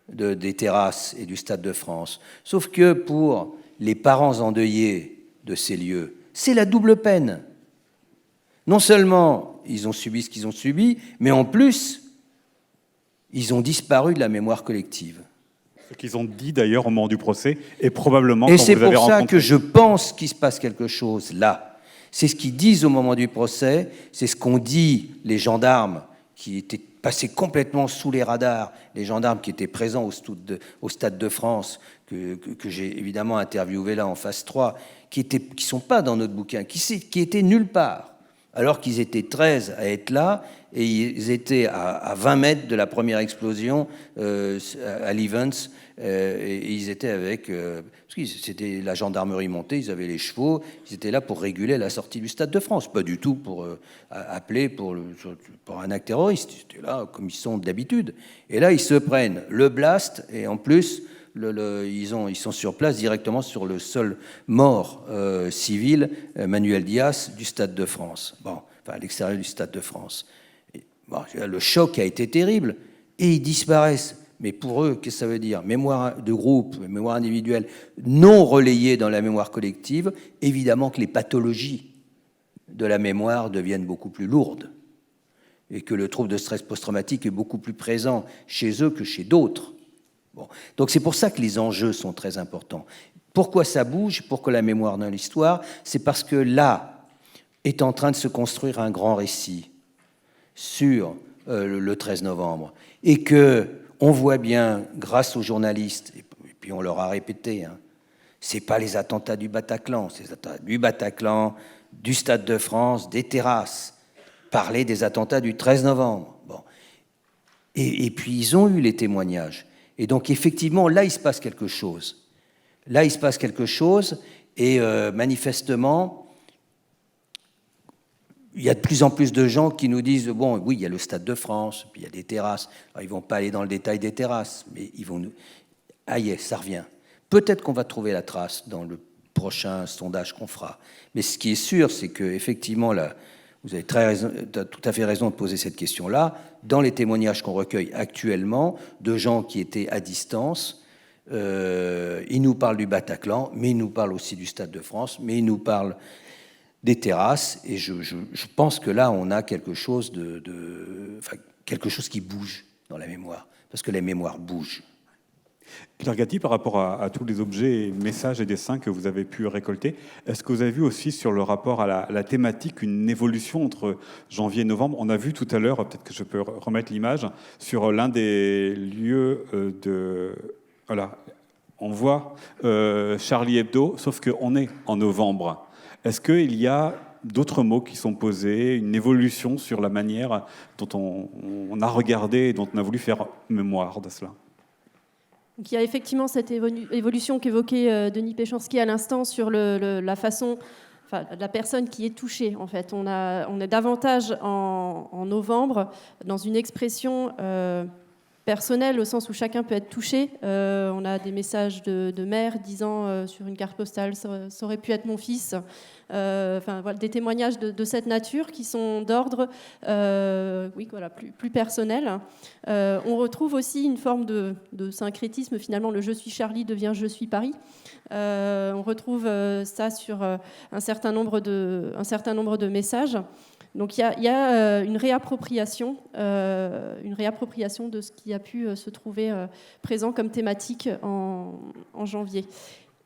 des terrasses et du Stade de France, sauf que pour les parents endeuillés de ces lieux, c'est la double peine. Non seulement ils ont subi ce qu'ils ont subi, mais en plus, ils ont disparu de la mémoire collective. Ce qu'ils ont dit d'ailleurs au moment du procès, et probablement et quand vous avez rencontré... Et c'est pour ça que je pense qu'il se passe quelque chose là. C'est ce qu'ils disent au moment du procès, c'est ce qu'ont dit les gendarmes qui étaient passés complètement sous les radars, les gendarmes qui étaient présents au Stade de France, que j'ai évidemment interviewé là en phase 3, qui ne sont pas dans notre bouquin, qui étaient nulle part. alors qu'ils étaient 13 à être là, et ils étaient à 20 mètres de la première explosion à l'Evans, et ils étaient avec... parce que c'était la gendarmerie montée, ils avaient les chevaux, ils étaient là pour réguler la sortie du Stade de France, pas du tout pour appeler pour un acte terroriste, ils étaient là comme ils sont d'habitude. Et là, ils se prennent le blast, et en plus... ils sont sur place directement sur le seul mort civil, Manuel Dias, du Stade de France. Bon, enfin, à l'extérieur du Stade de France. Et, bon, le choc a été terrible et ils disparaissent. Mais pour eux, qu'est-ce que ça veut dire? Mémoire de groupe, mémoire individuelle, non relayée dans la mémoire collective, évidemment que les pathologies de la mémoire deviennent beaucoup plus lourdes et que le trouble de stress post-traumatique est beaucoup plus présent chez eux que chez d'autres. Bon. Donc c'est pour ça que les enjeux sont très importants. Pourquoi ça bouge? Pourquoi la mémoire dans l'histoire? C'est parce que là est en train de se construire un grand récit sur le 13 novembre et qu'on voit bien, grâce aux journalistes, et puis on leur a répété, c'est pas les attentats du Bataclan, c'est les attentats du Bataclan, du Stade de France, des terrasses. Parler des attentats du 13 novembre. Bon. Et puis ils ont eu les témoignages. Et donc, effectivement, là, il se passe quelque chose. Là, il se passe quelque chose, et manifestement, il y a de plus en plus de gens qui nous disent, bon, oui, il y a le Stade de France, puis il y a des terrasses. Alors, ils ne vont pas aller dans le détail des terrasses, mais ils vont nous... Ah, ça revient. Peut-être qu'on va trouver la trace dans le prochain sondage qu'on fera. Mais ce qui est sûr, c'est qu'effectivement, là, vous avez tout à fait raison de poser cette question-là. Dans les témoignages qu'on recueille actuellement de gens qui étaient à distance, ils nous parlent du Bataclan, mais ils nous parlent aussi du Stade de France, mais ils nous parlent des terrasses. Et je pense que là, on a quelque chose quelque chose qui bouge dans la mémoire, parce que la mémoire bouge. Claire Gatti, par rapport à tous les objets, messages et dessins que vous avez pu récolter, est-ce que vous avez vu aussi sur le rapport à la thématique une évolution entre janvier et novembre? On a vu tout à l'heure, peut-être que je peux remettre l'image, sur l'un des lieux de... Voilà, on voit Charlie Hebdo, sauf qu'on est en novembre. Est-ce qu'il y a d'autres mots qui sont posés, une évolution sur la manière dont on a regardé et dont on a voulu faire mémoire de cela? Donc, il y a effectivement cette évolution qu'évoquait Denis Péchanski à l'instant sur la façon, enfin, la personne qui est touchée. En fait, on est davantage en novembre dans une expression personnelle au sens où chacun peut être touché. On a des messages de mères disant sur une carte postale, ça aurait pu être mon fils. Enfin, voilà, des témoignages de cette nature qui sont d'ordre plus personnel. On retrouve aussi une forme de syncrétisme, finalement, le « je suis Charlie » devient « je suis Paris ». On retrouve ça sur un certain nombre de messages. Donc il y a une réappropriation de ce qui a pu se trouver présent comme thématique en janvier.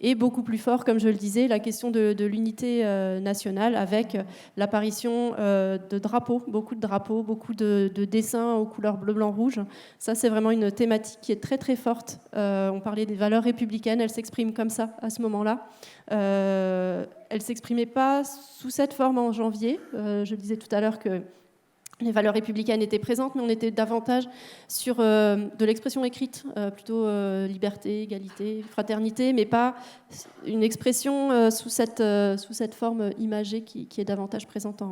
Et beaucoup plus fort, comme je le disais, la question de l'unité nationale avec l'apparition de drapeaux, beaucoup de dessins aux couleurs bleu, blanc, rouge. Ça, c'est vraiment une thématique qui est très, très forte. On parlait des valeurs républicaines, elles s'expriment comme ça à ce moment-là. Elles ne s'exprimaient pas sous cette forme en janvier. Je le disais tout à l'heure que les valeurs républicaines étaient présentes, mais on était davantage sur de l'expression écrite, plutôt liberté, égalité, fraternité, mais pas une expression sous cette forme imagée qui est davantage présente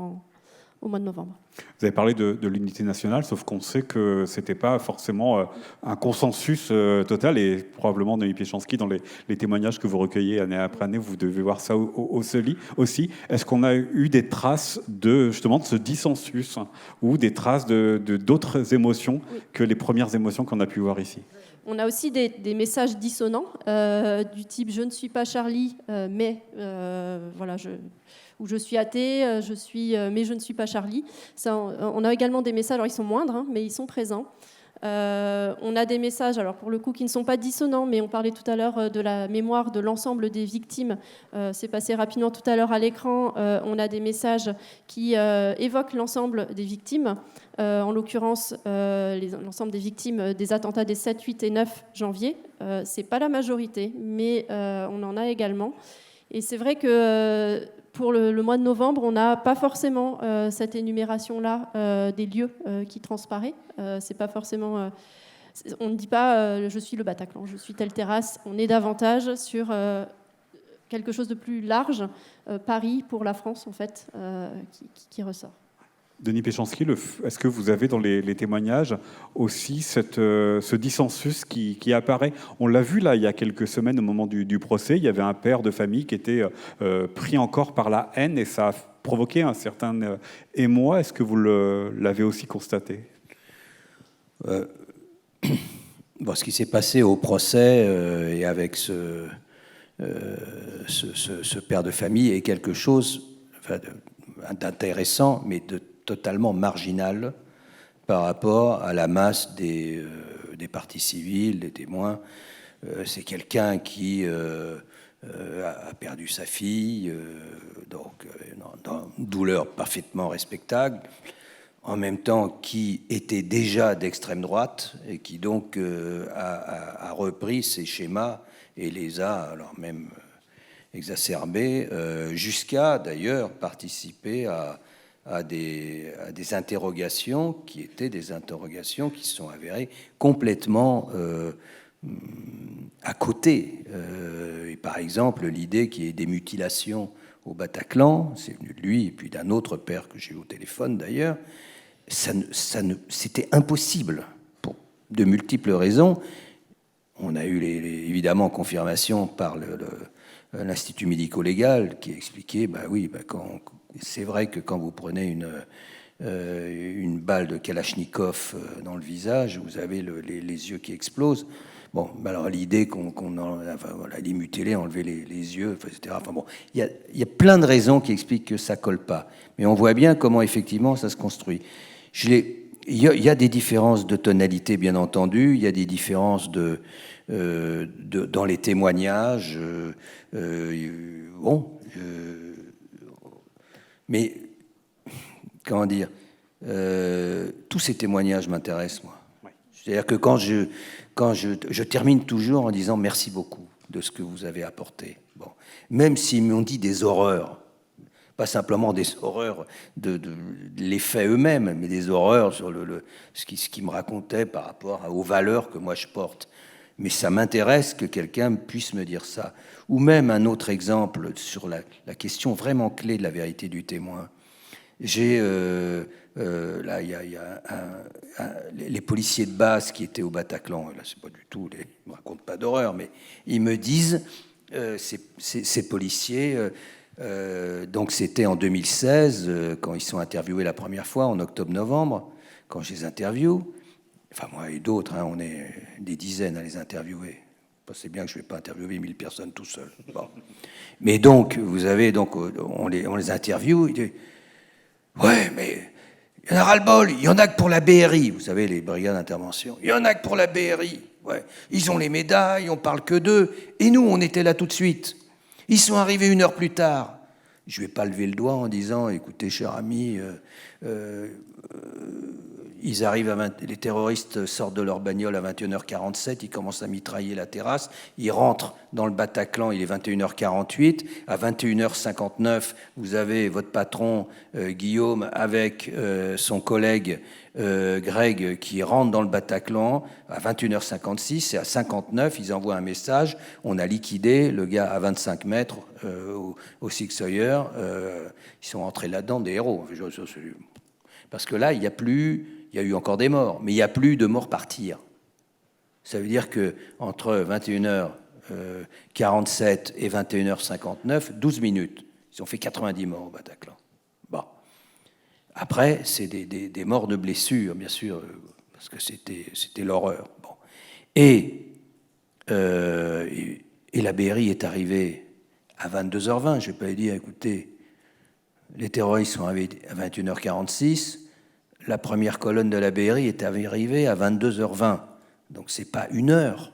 au mois de novembre. Vous avez parlé de l'unité nationale, sauf qu'on sait que ce n'était pas forcément un consensus total, et probablement, Denis Péchanski, dans les témoignages que vous recueillez année après année, vous devez voir ça aussi. Est-ce qu'on a eu des traces de ce dissensus, ou des traces d'autres émotions que les premières émotions qu'on a pu voir ici? On a aussi des messages dissonants, du type « je ne suis pas Charlie, mais voilà, ou je suis athée, mais je ne suis pas Charlie ». Ça, on a également des messages, alors ils sont moindres, mais ils sont présents. On a des messages, alors pour le coup, qui ne sont pas dissonants, mais on parlait tout à l'heure de la mémoire de l'ensemble des victimes. C'est passé rapidement tout à l'heure à l'écran. On a des messages qui évoquent l'ensemble des victimes, en l'occurrence l'ensemble des victimes des attentats des 7, 8 et 9 janvier. C'est pas la majorité, mais on en a également. Et c'est vrai que pour le mois de novembre, on n'a pas forcément cette énumération-là des lieux qui transparaît. C'est pas forcément... on ne dit pas je suis le Bataclan, je suis telle terrasse. On est davantage sur quelque chose de plus large, Paris pour la France, en fait, qui ressort. Denis Péchanski, est-ce que vous avez dans les témoignages aussi ce dissensus qui apparaît? On l'a vu là il y a quelques semaines au moment du procès, il y avait un père de famille qui était pris encore par la haine et ça a provoqué un certain émoi. Est-ce que vous l'avez aussi constaté? Bon, ce qui s'est passé au procès et avec ce père de famille est quelque chose d'intéressant, mais de totalement marginal par rapport à la masse des parties civiles, des témoins. C'est quelqu'un qui a perdu sa fille, donc dans une douleur parfaitement respectable, en même temps qui était déjà d'extrême droite et qui donc a repris ces schémas et les a alors même exacerbés, jusqu'à d'ailleurs participer à des interrogations qui étaient des interrogations qui se sont avérées complètement à côté. Et par exemple, l'idée qu'il y ait des mutilations au Bataclan, c'est venu de lui et puis d'un autre père que j'ai eu au téléphone d'ailleurs, c'était impossible pour de multiples raisons. On a eu évidemment confirmation par l'Institut médico-légal qui expliquait, c'est vrai que quand vous prenez une balle de Kalachnikov dans le visage, vous avez les yeux qui explosent. Bon, alors l'idée les mutiler, enlever les yeux, etc. Enfin bon, il y a plein de raisons qui expliquent que ça colle pas. Mais on voit bien comment effectivement ça se construit. Il y a des différences de tonalité, bien entendu. Il y a des différences dans les témoignages. Mais comment dire, tous ces témoignages m'intéressent, moi. Ouais. C'est-à-dire que quand je termine toujours en disant merci beaucoup de ce que vous avez apporté. Bon. Même s'ils m'ont dit des horreurs, pas simplement des horreurs de les faits eux-mêmes, mais des horreurs sur ce qui me racontait par rapport aux valeurs que moi je porte. Mais ça m'intéresse que quelqu'un puisse me dire ça. Ou même un autre exemple sur la question vraiment clé de la vérité du témoin. J'ai là, il y a les policiers de base qui étaient au Bataclan. Là, c'est pas du tout, ils me racontent pas d'horreur, mais ils me disent ces policiers. Donc c'était en 2016 quand ils sont interviewés la première fois en octobre-novembre. Quand je les interviewe, enfin moi et d'autres, on est des dizaines à les interviewer. C'est bien que je ne vais pas interviewer 1000 personnes tout seul. Bon. Mais donc vous avez on les interviewe. Ouais, mais il y en a ras-le-bol, il y en a que pour la BRI, vous savez, les brigades d'intervention. Il y en a que pour la BRI. Ouais. Ils ont les médailles, on parle que d'eux. Et nous, on était là tout de suite. Ils sont arrivés 1 heure plus tard. Je ne vais pas lever le doigt en disant, écoutez, cher ami, ils arrivent les terroristes sortent de leur bagnole à 21h47, ils commencent à mitrailler la terrasse, ils rentrent dans le Bataclan, il est 21h48, à 21h59, vous avez votre patron Guillaume avec son collègue Greg qui rentre dans le Bataclan à 21h56 et à 59 ils envoient un message, on a liquidé le gars à 25 mètres au Six Sawyer, ils sont entrés là-dedans des héros, parce que là il y a eu encore des morts, mais il n'y a plus de morts par tir. Ça veut dire qu'entre 21h47 et 21h59, 12 minutes, ils ont fait 90 morts au Bataclan. Bon. Après, c'est des morts de blessures, bien sûr, parce que c'était l'horreur. Bon. Et la BRI est arrivée à 22h20. Je ne vais pas lui dire, écoutez, les terroristes sont arrivés à 21h46, la première colonne de la BRI est arrivée à 22h20. Donc, ce n'est pas 1 heure.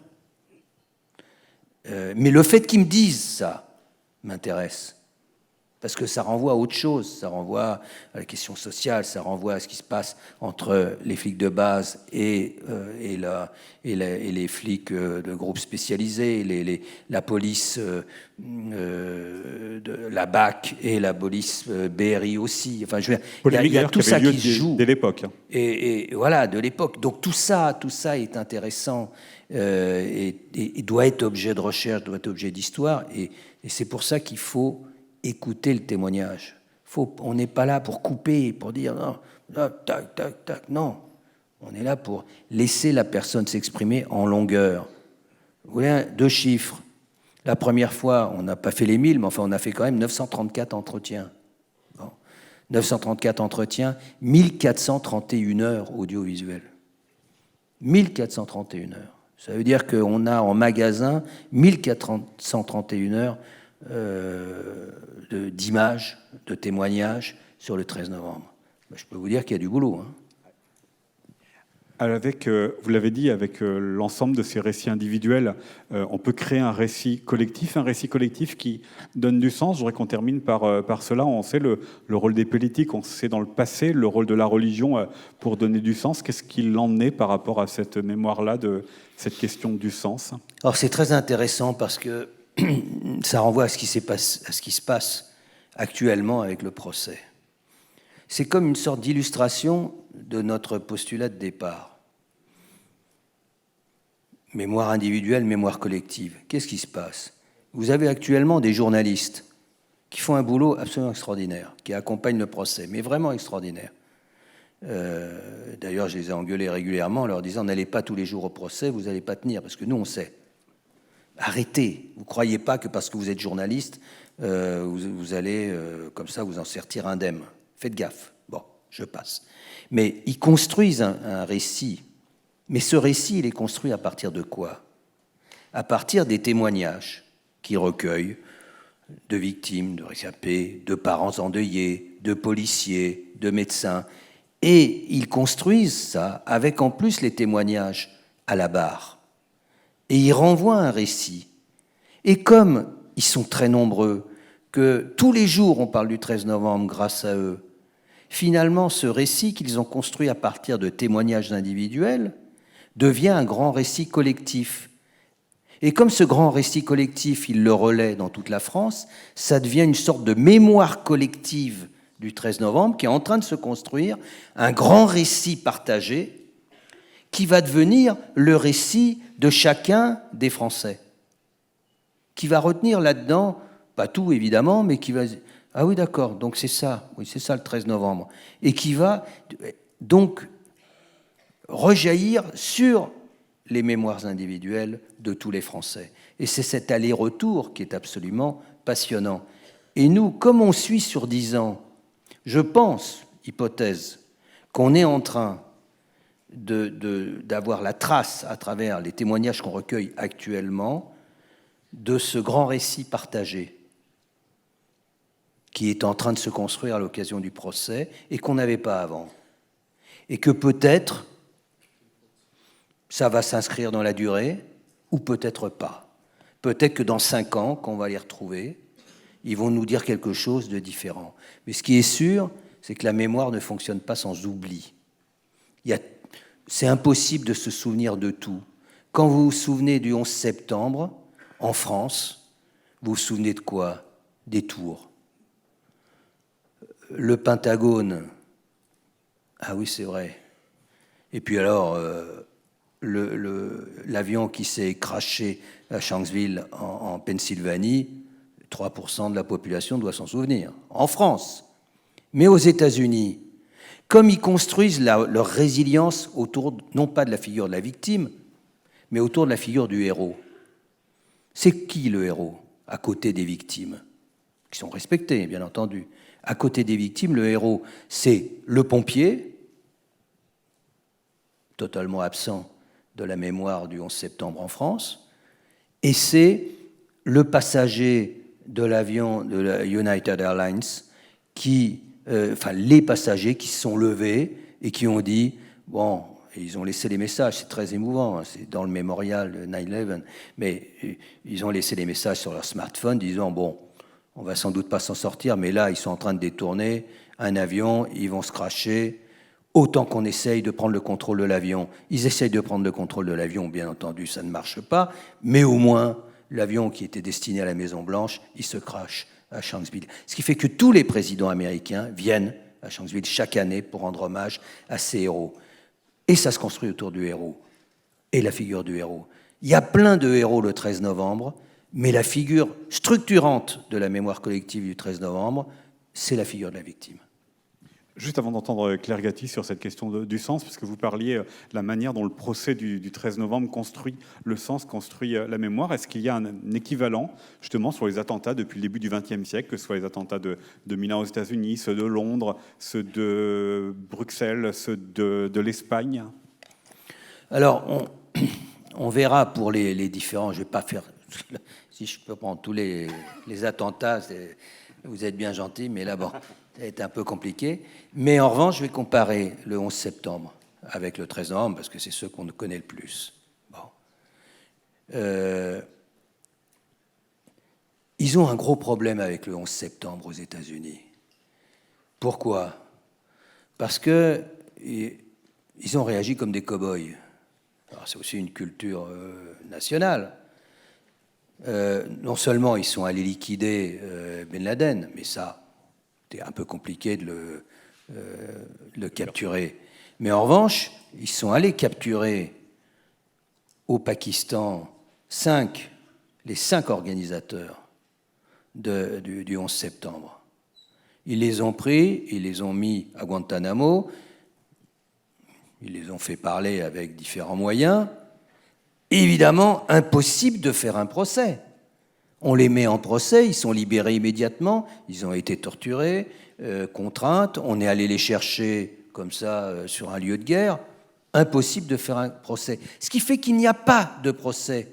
Mais le fait qu'ils me disent ça m'intéresse. Parce que ça renvoie à autre chose, ça renvoie à la question sociale, ça renvoie à ce qui se passe entre les flics de base et les flics de groupes spécialisés, la police, la BAC et la police BRI aussi. Enfin, il y a tout ça qui se joue. Dès l'époque. Et voilà, de l'époque. Donc tout ça est intéressant et doit être objet de recherche, doit être objet d'histoire. Et c'est pour ça qu'il faut écouter le témoignage. On n'est pas là pour couper, pour dire non, tac, tac, tac. Non, on est là pour laisser la personne s'exprimer en longueur. Vous voyez, 2 chiffres. La première fois, on n'a pas fait les 1000, mais enfin, on a fait quand même 934 entretiens. Bon. 934 entretiens, 1431 heures audiovisuelles. 1431 heures. Ça veut dire qu'on a en magasin 1431 heures d'images, de témoignages sur le 13 novembre. Je peux vous dire qu'il y a du boulot. Avec, vous l'avez dit, avec l'ensemble de ces récits individuels, on peut créer un récit collectif qui donne du sens. Je voudrais qu'on termine par cela. On sait le rôle des politiques, on sait dans le passé le rôle de la religion pour donner du sens. Qu'est-ce qui l'emmenait par rapport à cette mémoire-là, de cette question du sens? Alors c'est très intéressant parce que ça renvoie à ce qui se passe actuellement avec le procès. C'est comme une sorte d'illustration de notre postulat de départ. Mémoire individuelle, mémoire collective. Qu'est-ce qui se passe? Vous avez actuellement des journalistes qui font un boulot absolument extraordinaire, qui accompagnent le procès, mais vraiment extraordinaire. D'ailleurs, je les ai engueulés régulièrement en leur disant « N'allez pas tous les jours au procès, vous n'allez pas tenir, parce que nous, on sait. » Arrêtez. Vous ne croyez pas que parce que vous êtes journaliste, vous allez, comme ça, vous en sortir indemne. Faites gaffe. Bon, je passe. Mais ils construisent un récit. Mais ce récit, il est construit à partir de quoi? À partir des témoignages qu'ils recueillent de victimes, de rescapés, de parents endeuillés, de policiers, de médecins. Et ils construisent ça avec en plus les témoignages à la barre. Et ils renvoient un récit. Et comme ils sont très nombreux, que tous les jours on parle du 13 novembre grâce à eux, finalement ce récit qu'ils ont construit à partir de témoignages individuels devient un grand récit collectif. Et comme ce grand récit collectif, il le relaie dans toute la France, ça devient une sorte de mémoire collective du 13 novembre qui est en train de se construire, un grand récit partagé qui va devenir le récit de chacun des Français, qui va retenir là-dedans, pas tout évidemment, mais qui va... Ah oui, d'accord, donc c'est ça, oui, c'est ça le 13 novembre, et qui va donc rejaillir sur les mémoires individuelles de tous les Français. Et c'est cet aller-retour qui est absolument passionnant. Et nous, comme on suit sur 10 ans, je pense, hypothèse, qu'on est en train d'avoir la trace, à travers les témoignages qu'on recueille actuellement, de ce grand récit partagé qui est en train de se construire à l'occasion du procès et qu'on n'avait pas avant. Et que peut-être ça va s'inscrire dans la durée ou peut-être pas. Peut-être que dans 5 ans, quand on va les retrouver, ils vont nous dire quelque chose de différent. Mais ce qui est sûr, c'est que la mémoire ne fonctionne pas sans oubli. C'est impossible de se souvenir de tout. Quand vous vous souvenez du 11 septembre, en France, vous vous souvenez de quoi? Des tours. Le Pentagone, ah oui, c'est vrai. Et puis alors, l'avion qui s'est crashé à Shanksville, en Pennsylvanie, 3% de la population doit s'en souvenir. En France. Mais aux États-Unis, comme ils construisent leur résilience autour, non pas de la figure de la victime, mais autour de la figure du héros. C'est qui le héros à côté des victimes? Qui sont respectés, bien entendu. À côté des victimes, le héros, c'est le pompier, totalement absent de la mémoire du 11 septembre en France, et c'est le passager de l'avion de la United Airlines les passagers qui se sont levés et qui ont dit, bon, ils ont laissé des messages, c'est très émouvant, c'est dans le mémorial de 9/11, mais ils ont laissé des messages sur leur smartphone disant, bon, on va sans doute pas s'en sortir, mais là, ils sont en train de détourner un avion, ils vont se crasher. Autant qu'on essaye de prendre le contrôle de l'avion. Ils essayent de prendre le contrôle de l'avion, bien entendu, ça ne marche pas, mais au moins, l'avion qui était destiné à la Maison-Blanche, il se crache à Shanksville. Ce qui fait que tous les présidents américains viennent à Shanksville chaque année pour rendre hommage à ces héros. Et ça se construit autour du héros et la figure du héros. Il y a plein de héros le 13 novembre, mais la figure structurante de la mémoire collective du 13 novembre, c'est la figure de la victime. Juste avant d'entendre Claire Gatti sur cette question du sens, parce que vous parliez de la manière dont le procès du 13 novembre construit le sens, construit la mémoire, est-ce qu'il y a un équivalent justement sur les attentats depuis le début du XXe siècle, que ce soit les attentats de Milan aux États-Unis, ceux de Londres, ceux de Bruxelles, ceux de l'Espagne? Alors, on verra pour les différents, je ne vais pas faire, si je peux prendre tous les attentats, vous êtes bien gentil, mais là, bon, ça a été un peu compliqué. Mais en revanche, je vais comparer le 11 septembre avec le 13 novembre, parce que c'est ceux qu'on connaît le plus. Bon. Ils ont un gros problème avec le 11 septembre aux États-Unis. Pourquoi? Parce qu'ils ont réagi comme des cow-boys. Alors, c'est aussi une culture nationale. Non seulement ils sont allés liquider Ben Laden, mais ça, c'était un peu compliqué de le capturer. Mais en revanche, ils sont allés capturer au Pakistan les cinq organisateurs du 11 septembre. Ils les ont pris, ils les ont mis à Guantanamo, ils les ont fait parler avec différents moyens. Évidemment, impossible de faire un procès. On les met en procès, ils sont libérés immédiatement, ils ont été torturés, contraintes, on est allé les chercher comme ça sur un lieu de guerre. Impossible de faire un procès. Ce qui fait qu'il n'y a pas de procès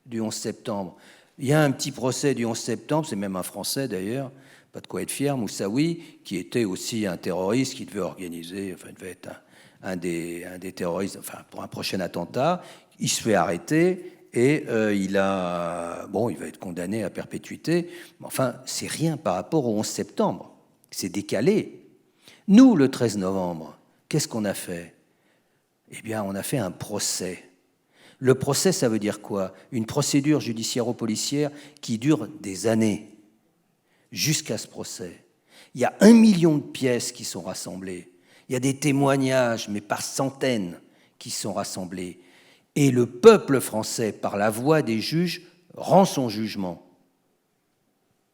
du 11 septembre. Il y a un petit procès du 11 septembre, c'est même un Français d'ailleurs, pas de quoi être fier, Moussaoui, qui était aussi un terroriste qui devait organiser, enfin, devait être un des terroristes, enfin, pour un prochain attentat. Il se fait arrêter et il va être condamné à perpétuité. Enfin, c'est rien par rapport au 11 septembre. C'est décalé. Nous, le 13 novembre, qu'est-ce qu'on a fait? Eh bien, on a fait un procès. Le procès, ça veut dire quoi? Une procédure judiciairo-policière qui dure des années jusqu'à ce procès. Il y a 1 million de pièces qui sont rassemblées. Il y a des témoignages, mais par centaines, qui sont rassemblés. Et le peuple français, par la voix des juges, rend son jugement.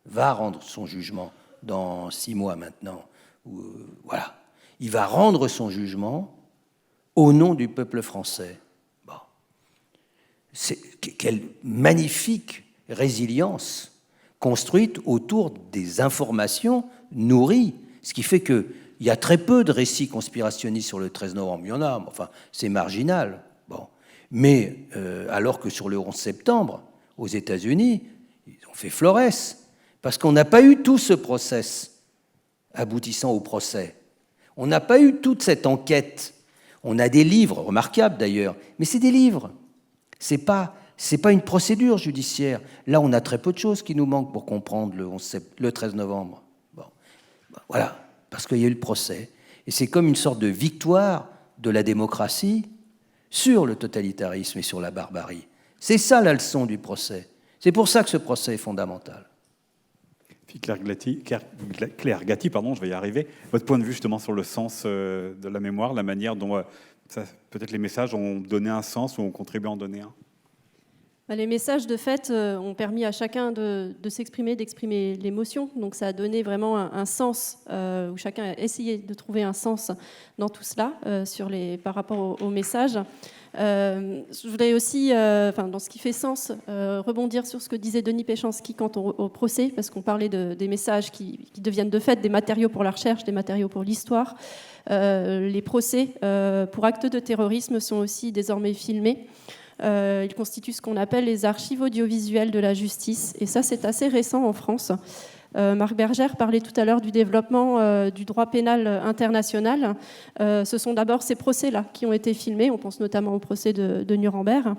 Va rendre son jugement dans 6 mois maintenant. Voilà. Il va rendre son jugement au nom du peuple français. Bon. Quelle magnifique résilience construite autour des informations nourries, ce qui fait qu'il y a très peu de récits conspirationnistes sur le 13 novembre. Il y en a, mais enfin, c'est marginal. Bon. Mais alors que sur le 11 septembre, aux États-Unis, ils ont fait Flores, parce qu'on n'a pas eu tout ce process aboutissant au procès. On n'a pas eu toute cette enquête. On a des livres, remarquables d'ailleurs, mais c'est des livres. C'est pas une procédure judiciaire. Là, on a très peu de choses qui nous manquent pour comprendre le 13 novembre. Bon. Voilà, parce qu'il y a eu le procès. Et c'est comme une sorte de victoire de la démocratie sur le totalitarisme et sur la barbarie. C'est ça la leçon du procès. C'est pour ça que ce procès est fondamental. Claire Gatti, je vais y arriver. Votre point de vue justement sur le sens de la mémoire, la manière dont peut-être les messages ont donné un sens ou ont contribué à en donner un. Les messages, de fait, ont permis à chacun de s'exprimer, d'exprimer l'émotion. Donc ça a donné vraiment un sens, où chacun a essayé de trouver un sens dans tout cela, par rapport aux messages. Je voudrais aussi, dans ce qui fait sens, rebondir sur ce que disait Denis Péchanski quant au procès, parce qu'on parlait des messages qui deviennent de fait des matériaux pour la recherche, des matériaux pour l'histoire. Les procès pour actes de terrorisme sont aussi désormais filmés. Ils constituent ce qu'on appelle les archives audiovisuelles de la justice. Et ça, c'est assez récent en France. Marc Bergère parlait tout à l'heure du développement du droit pénal international. Ce sont d'abord ces procès-là qui ont été filmés. On pense notamment au procès de Nuremberg.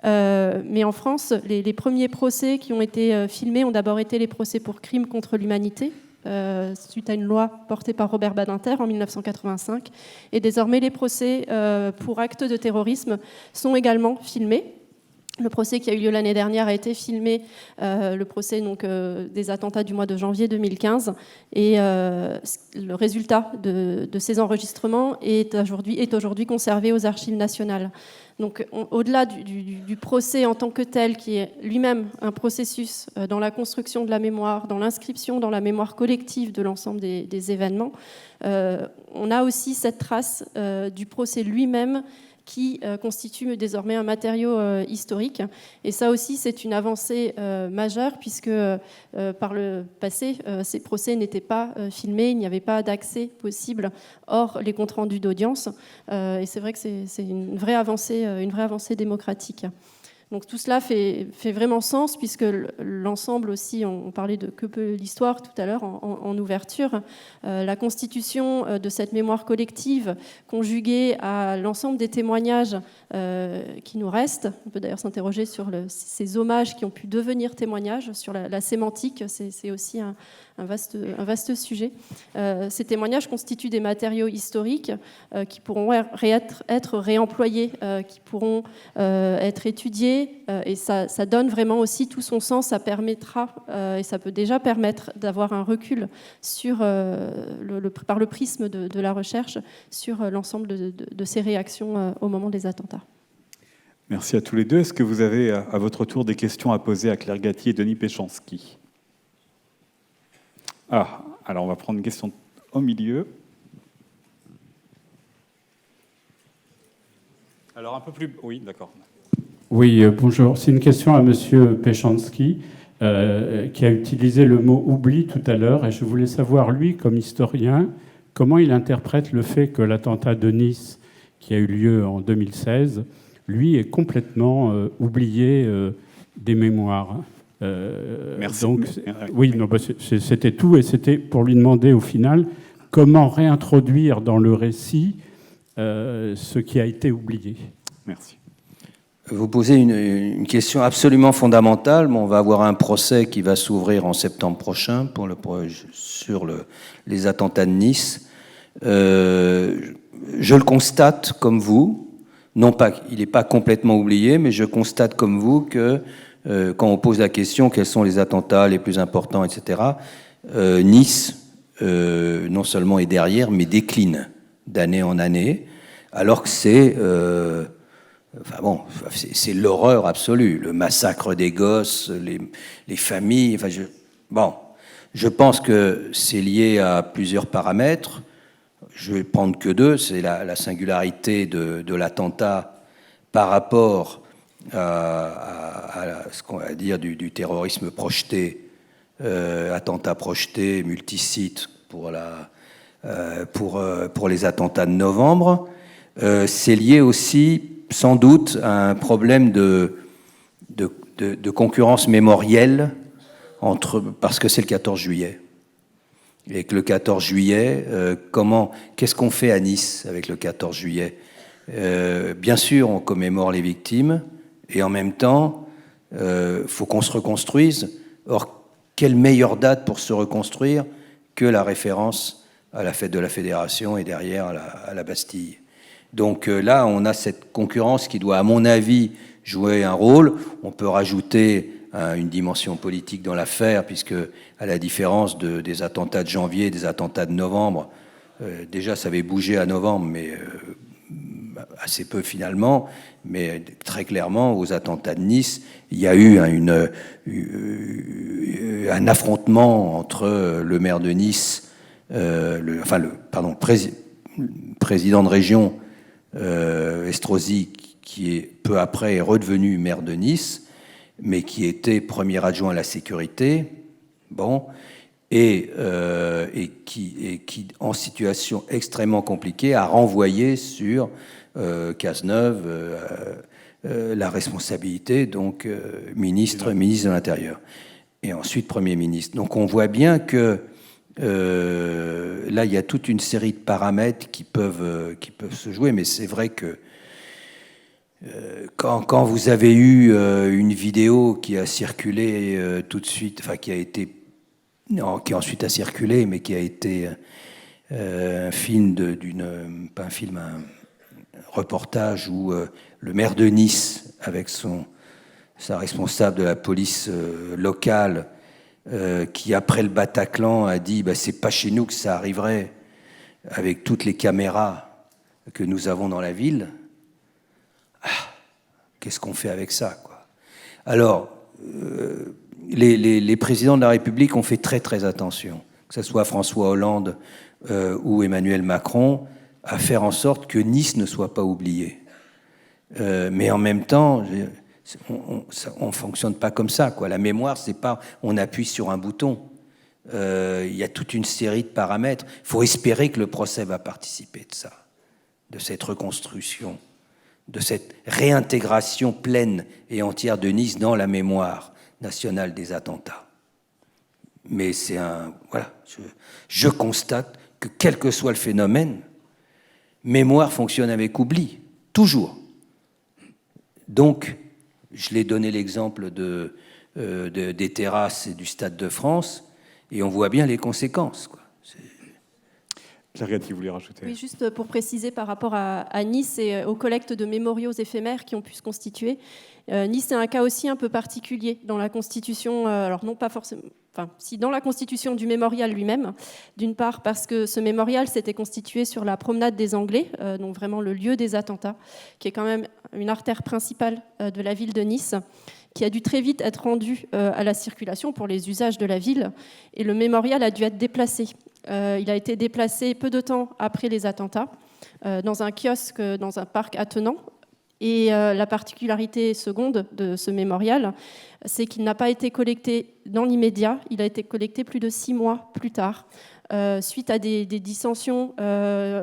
Mais en France, les premiers procès qui ont été filmés ont d'abord été les procès pour crimes contre l'humanité, suite à une loi portée par Robert Badinter en 1985. Et désormais, les procès pour actes de terrorisme sont également filmés. Le procès qui a eu lieu l'année dernière a été filmé, le procès donc, des attentats du mois de janvier 2015. Et le résultat de ces enregistrements est aujourd'hui conservé aux archives nationales. Donc, au-delà du procès en tant que tel, qui est lui-même un processus dans la construction de la mémoire, dans l'inscription dans la mémoire collective de l'ensemble des événements, on a aussi cette trace du procès lui-même qui constitue désormais un matériau historique. Et ça aussi, c'est une avancée majeure, puisque par le passé, ces procès n'étaient pas filmés, il n'y avait pas d'accès possible hors les comptes rendus d'audience. Et c'est vrai que c'est une vraie avancée démocratique. Donc tout cela fait vraiment sens, puisque l'ensemble aussi, on parlait de que peut l'histoire tout à l'heure en ouverture, la constitution de cette mémoire collective conjuguée à l'ensemble des témoignages qui nous restent. On peut d'ailleurs s'interroger sur ces hommages qui ont pu devenir témoignages, sur la sémantique, c'est aussi un vaste sujet. Ces témoignages constituent des matériaux historiques qui pourront être réemployés, qui pourront être étudiés, et ça donne vraiment aussi tout son sens. Ça permettra, et ça peut déjà permettre, d'avoir un recul sur, par le prisme de la recherche sur l'ensemble de ces réactions au moment des attentats. Merci à tous les deux. Est-ce que vous avez à votre tour des questions à poser à Claire Gatti et Denis Péchanski ? Ah, alors on va prendre une question au milieu. Alors un peu plus... Oui, d'accord. Oui, bonjour. C'est une question à Monsieur Péchanski, qui a utilisé le mot « oubli » tout à l'heure, et je voulais savoir, lui, comme historien, comment il interprète le fait que l'attentat de Nice, qui a eu lieu en 2016, lui, est complètement oublié des mémoires. Merci. Donc, oui, non, c'était tout, et c'était pour lui demander au final comment réintroduire dans le récit ce qui a été oublié. Merci. Vous posez une question absolument fondamentale. On va avoir un procès qui va s'ouvrir en septembre prochain sur les attentats de Nice. Je le constate comme vous. Non pas, il n'est pas complètement oublié, mais je constate comme vous que quand on pose la question quels sont les attentats les plus importants, etc., Nice, non seulement est derrière, mais décline d'année en année, alors que c'est l'horreur absolue, le massacre des gosses, les familles. Je pense que c'est lié à plusieurs paramètres. Je vais prendre que deux. C'est la singularité de l'attentat par rapport à ce qu'on va dire du terrorisme projeté, attentat projeté, multisite pour les attentats de novembre. C'est lié aussi, sans doute, à un problème de concurrence mémorielle parce que c'est le 14 juillet. Et que le 14 juillet, qu'est-ce qu'on fait à Nice avec le 14 juillet ? Bien sûr, on commémore les victimes, et en même temps, faut qu'on se reconstruise. Or, quelle meilleure date pour se reconstruire que la référence à la fête de la Fédération et derrière à la Bastille. Donc là, on a cette concurrence qui doit, à mon avis, jouer un rôle. On peut rajouter une dimension politique dans l'affaire, puisque, à la différence des attentats de janvier et des attentats de novembre, déjà ça avait bougé à novembre, mais assez peu finalement, mais très clairement, aux attentats de Nice, il y a eu un affrontement entre le maire de Nice, président de région, Estrosi, qui est peu après est redevenu maire de Nice, mais qui était premier adjoint à la sécurité, et qui, en situation extrêmement compliquée, a renvoyé sur Cazeneuve la responsabilité, donc ministre de l'Intérieur. et ensuite Premier ministre. Donc on voit bien que là, il y a toute une série de paramètres qui peuvent se jouer, mais c'est vrai que quand vous avez eu une vidéo qui a circulé tout de suite, enfin qui ensuite a circulé, mais qui a été un film pas un film, un reportage où le maire de Nice, avec sa responsable de la police locale, qui après le Bataclan a dit c'est pas chez nous que ça arriverait, avec toutes les caméras que nous avons dans la ville. Qu'est-ce qu'on fait avec ça, quoi? Alors, les présidents de la République ont fait très très attention, que ce soit François Hollande ou Emmanuel Macron, à faire en sorte que Nice ne soit pas oublié. Mais en même temps, on ne fonctionne pas comme ça, quoi. La mémoire, c'est pas on appuie sur un bouton. Il y a toute une série de paramètres. Il faut espérer que le procès va participer de ça, de cette reconstruction, de cette réintégration pleine et entière de Nice dans la mémoire nationale des attentats. Mais voilà, je constate que quel que soit le phénomène, mémoire fonctionne avec oubli, toujours. Donc, je l'ai donné l'exemple des terrasses et du Stade de France, et on voit bien les conséquences, quoi. Claire Gatti, vous voulez rajouter? Oui, juste pour préciser par rapport à Nice et aux collectes de mémoriaux éphémères qui ont pu se constituer. Nice est un cas aussi un peu particulier dans la constitution, alors non pas forcément, enfin si dans la constitution du mémorial lui-même, d'une part parce que ce mémorial s'était constitué sur la promenade des Anglais, donc vraiment le lieu des attentats, qui est quand même une artère principale de la ville de Nice, qui a dû très vite être rendu à la circulation pour les usages de la ville, et le mémorial a dû être déplacé. Il a été déplacé peu de temps après les attentats, dans un kiosque, dans un parc attenant. Et la particularité seconde de ce mémorial, c'est qu'il n'a pas été collecté dans l'immédiat, il a été collecté plus de 6 mois plus tard, suite à des dissensions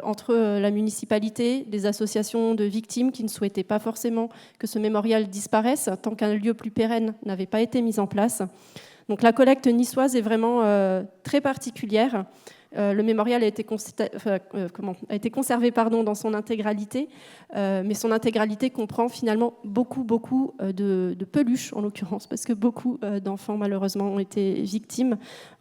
entre la municipalité, des associations de victimes qui ne souhaitaient pas forcément que ce mémorial disparaisse tant qu'un lieu plus pérenne n'avait pas été mis en place. Donc la collecte niçoise est vraiment très particulière. Le mémorial a été conservé dans son intégralité, mais son intégralité comprend finalement beaucoup de peluches, en l'occurrence, parce que beaucoup d'enfants, malheureusement, ont été victimes.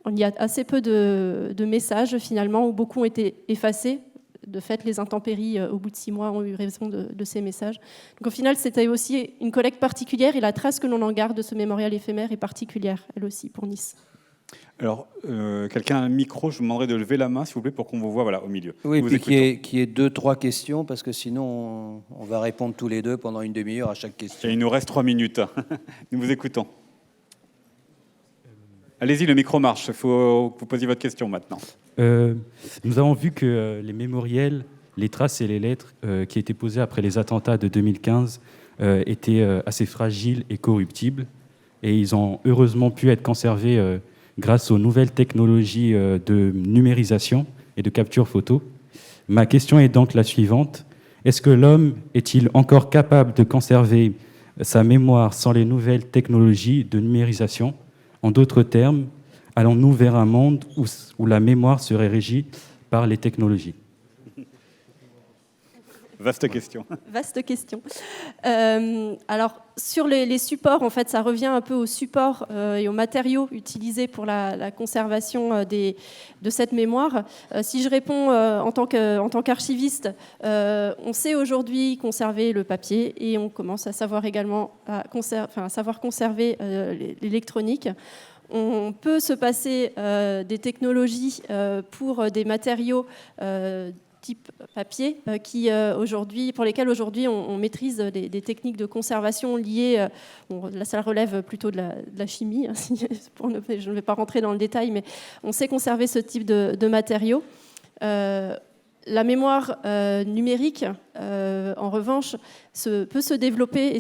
Il y a assez peu de messages, finalement, où beaucoup ont été effacés. De fait, les intempéries, au bout de 6 mois, ont eu raison de ces messages. Donc, au final, c'était aussi une collecte particulière, et la trace que l'on en garde de ce mémorial éphémère est particulière, elle aussi, pour Nice. Alors, quelqu'un a un micro, je vous demanderai de lever la main, s'il vous plaît, pour qu'on vous voit, voilà, au milieu. Oui, puis qu'il y ait 2-3 questions, parce que sinon, on va répondre tous les deux pendant une demi-heure à chaque question. Et il nous reste 3 minutes. Nous vous écoutons. Allez-y, le micro marche. Il faut que vous posiez votre question maintenant. Nous avons vu que les mémoriels, les traces et les lettres qui étaient posées après les attentats de 2015 étaient assez fragiles et corruptibles. Et ils ont heureusement pu être conservés grâce aux nouvelles technologies de numérisation et de capture photo. Ma question est donc la suivante. Est-ce que l'homme est-il encore capable de conserver sa mémoire sans les nouvelles technologies de numérisation? En d'autres termes, allons-nous vers un monde où la mémoire serait régie par les technologies? Vaste question. Vaste question. Alors, sur les supports, en fait, ça revient un peu aux supports et aux matériaux utilisés pour la conservation de cette mémoire. Si je réponds en tant qu'archiviste, on sait aujourd'hui conserver le papier et on commence à savoir également conserver l'électronique. On peut se passer des technologies pour des matériaux type papier, pour lesquels aujourd'hui on maîtrise des techniques de conservation liées, là ça relève plutôt de la chimie, hein, je ne vais pas rentrer dans le détail, mais on sait conserver ce type de matériaux. La mémoire numérique, en revanche, peut se développer et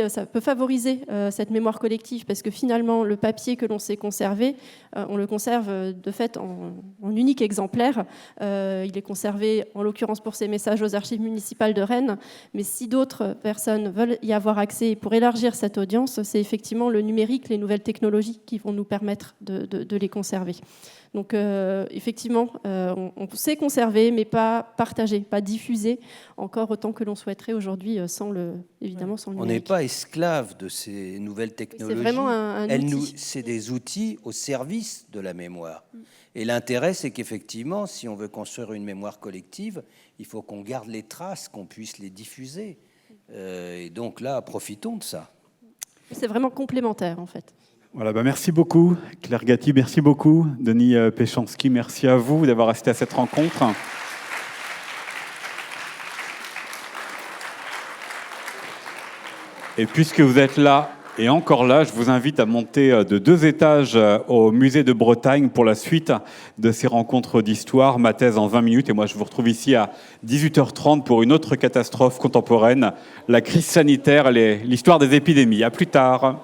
ça peut favoriser cette mémoire collective parce que finalement, le papier que l'on sait conserver, on le conserve de fait en unique exemplaire. Il est conservé, en l'occurrence pour ces messages, aux archives municipales de Rennes. Mais si d'autres personnes veulent y avoir accès pour élargir cette audience, c'est effectivement le numérique, les nouvelles technologies qui vont nous permettre de les conserver. Donc effectivement, on sait conserver, mais pas partager, pas diffuser encore autant que l'on souhaiterait aujourd'hui, évidemment sans le On numérique. n'est pas esclave de ces nouvelles technologies. C'est vraiment un outil. C'est des outils au service de la mémoire. Et l'intérêt, c'est qu'effectivement, si on veut construire une mémoire collective, il faut qu'on garde les traces, qu'on puisse les diffuser. Et donc là, profitons de ça. C'est vraiment complémentaire, en fait. Voilà, merci beaucoup Claire Gatti, merci beaucoup Denis Péchanski, merci à vous d'avoir assisté à cette rencontre. Et puisque vous êtes là et encore là, je vous invite à monter de 2 étages au musée de Bretagne pour la suite de ces rencontres d'histoire. Ma thèse en 20 minutes et moi je vous retrouve ici à 18h30 pour une autre catastrophe contemporaine, la crise sanitaire et l'histoire des épidémies. À plus tard.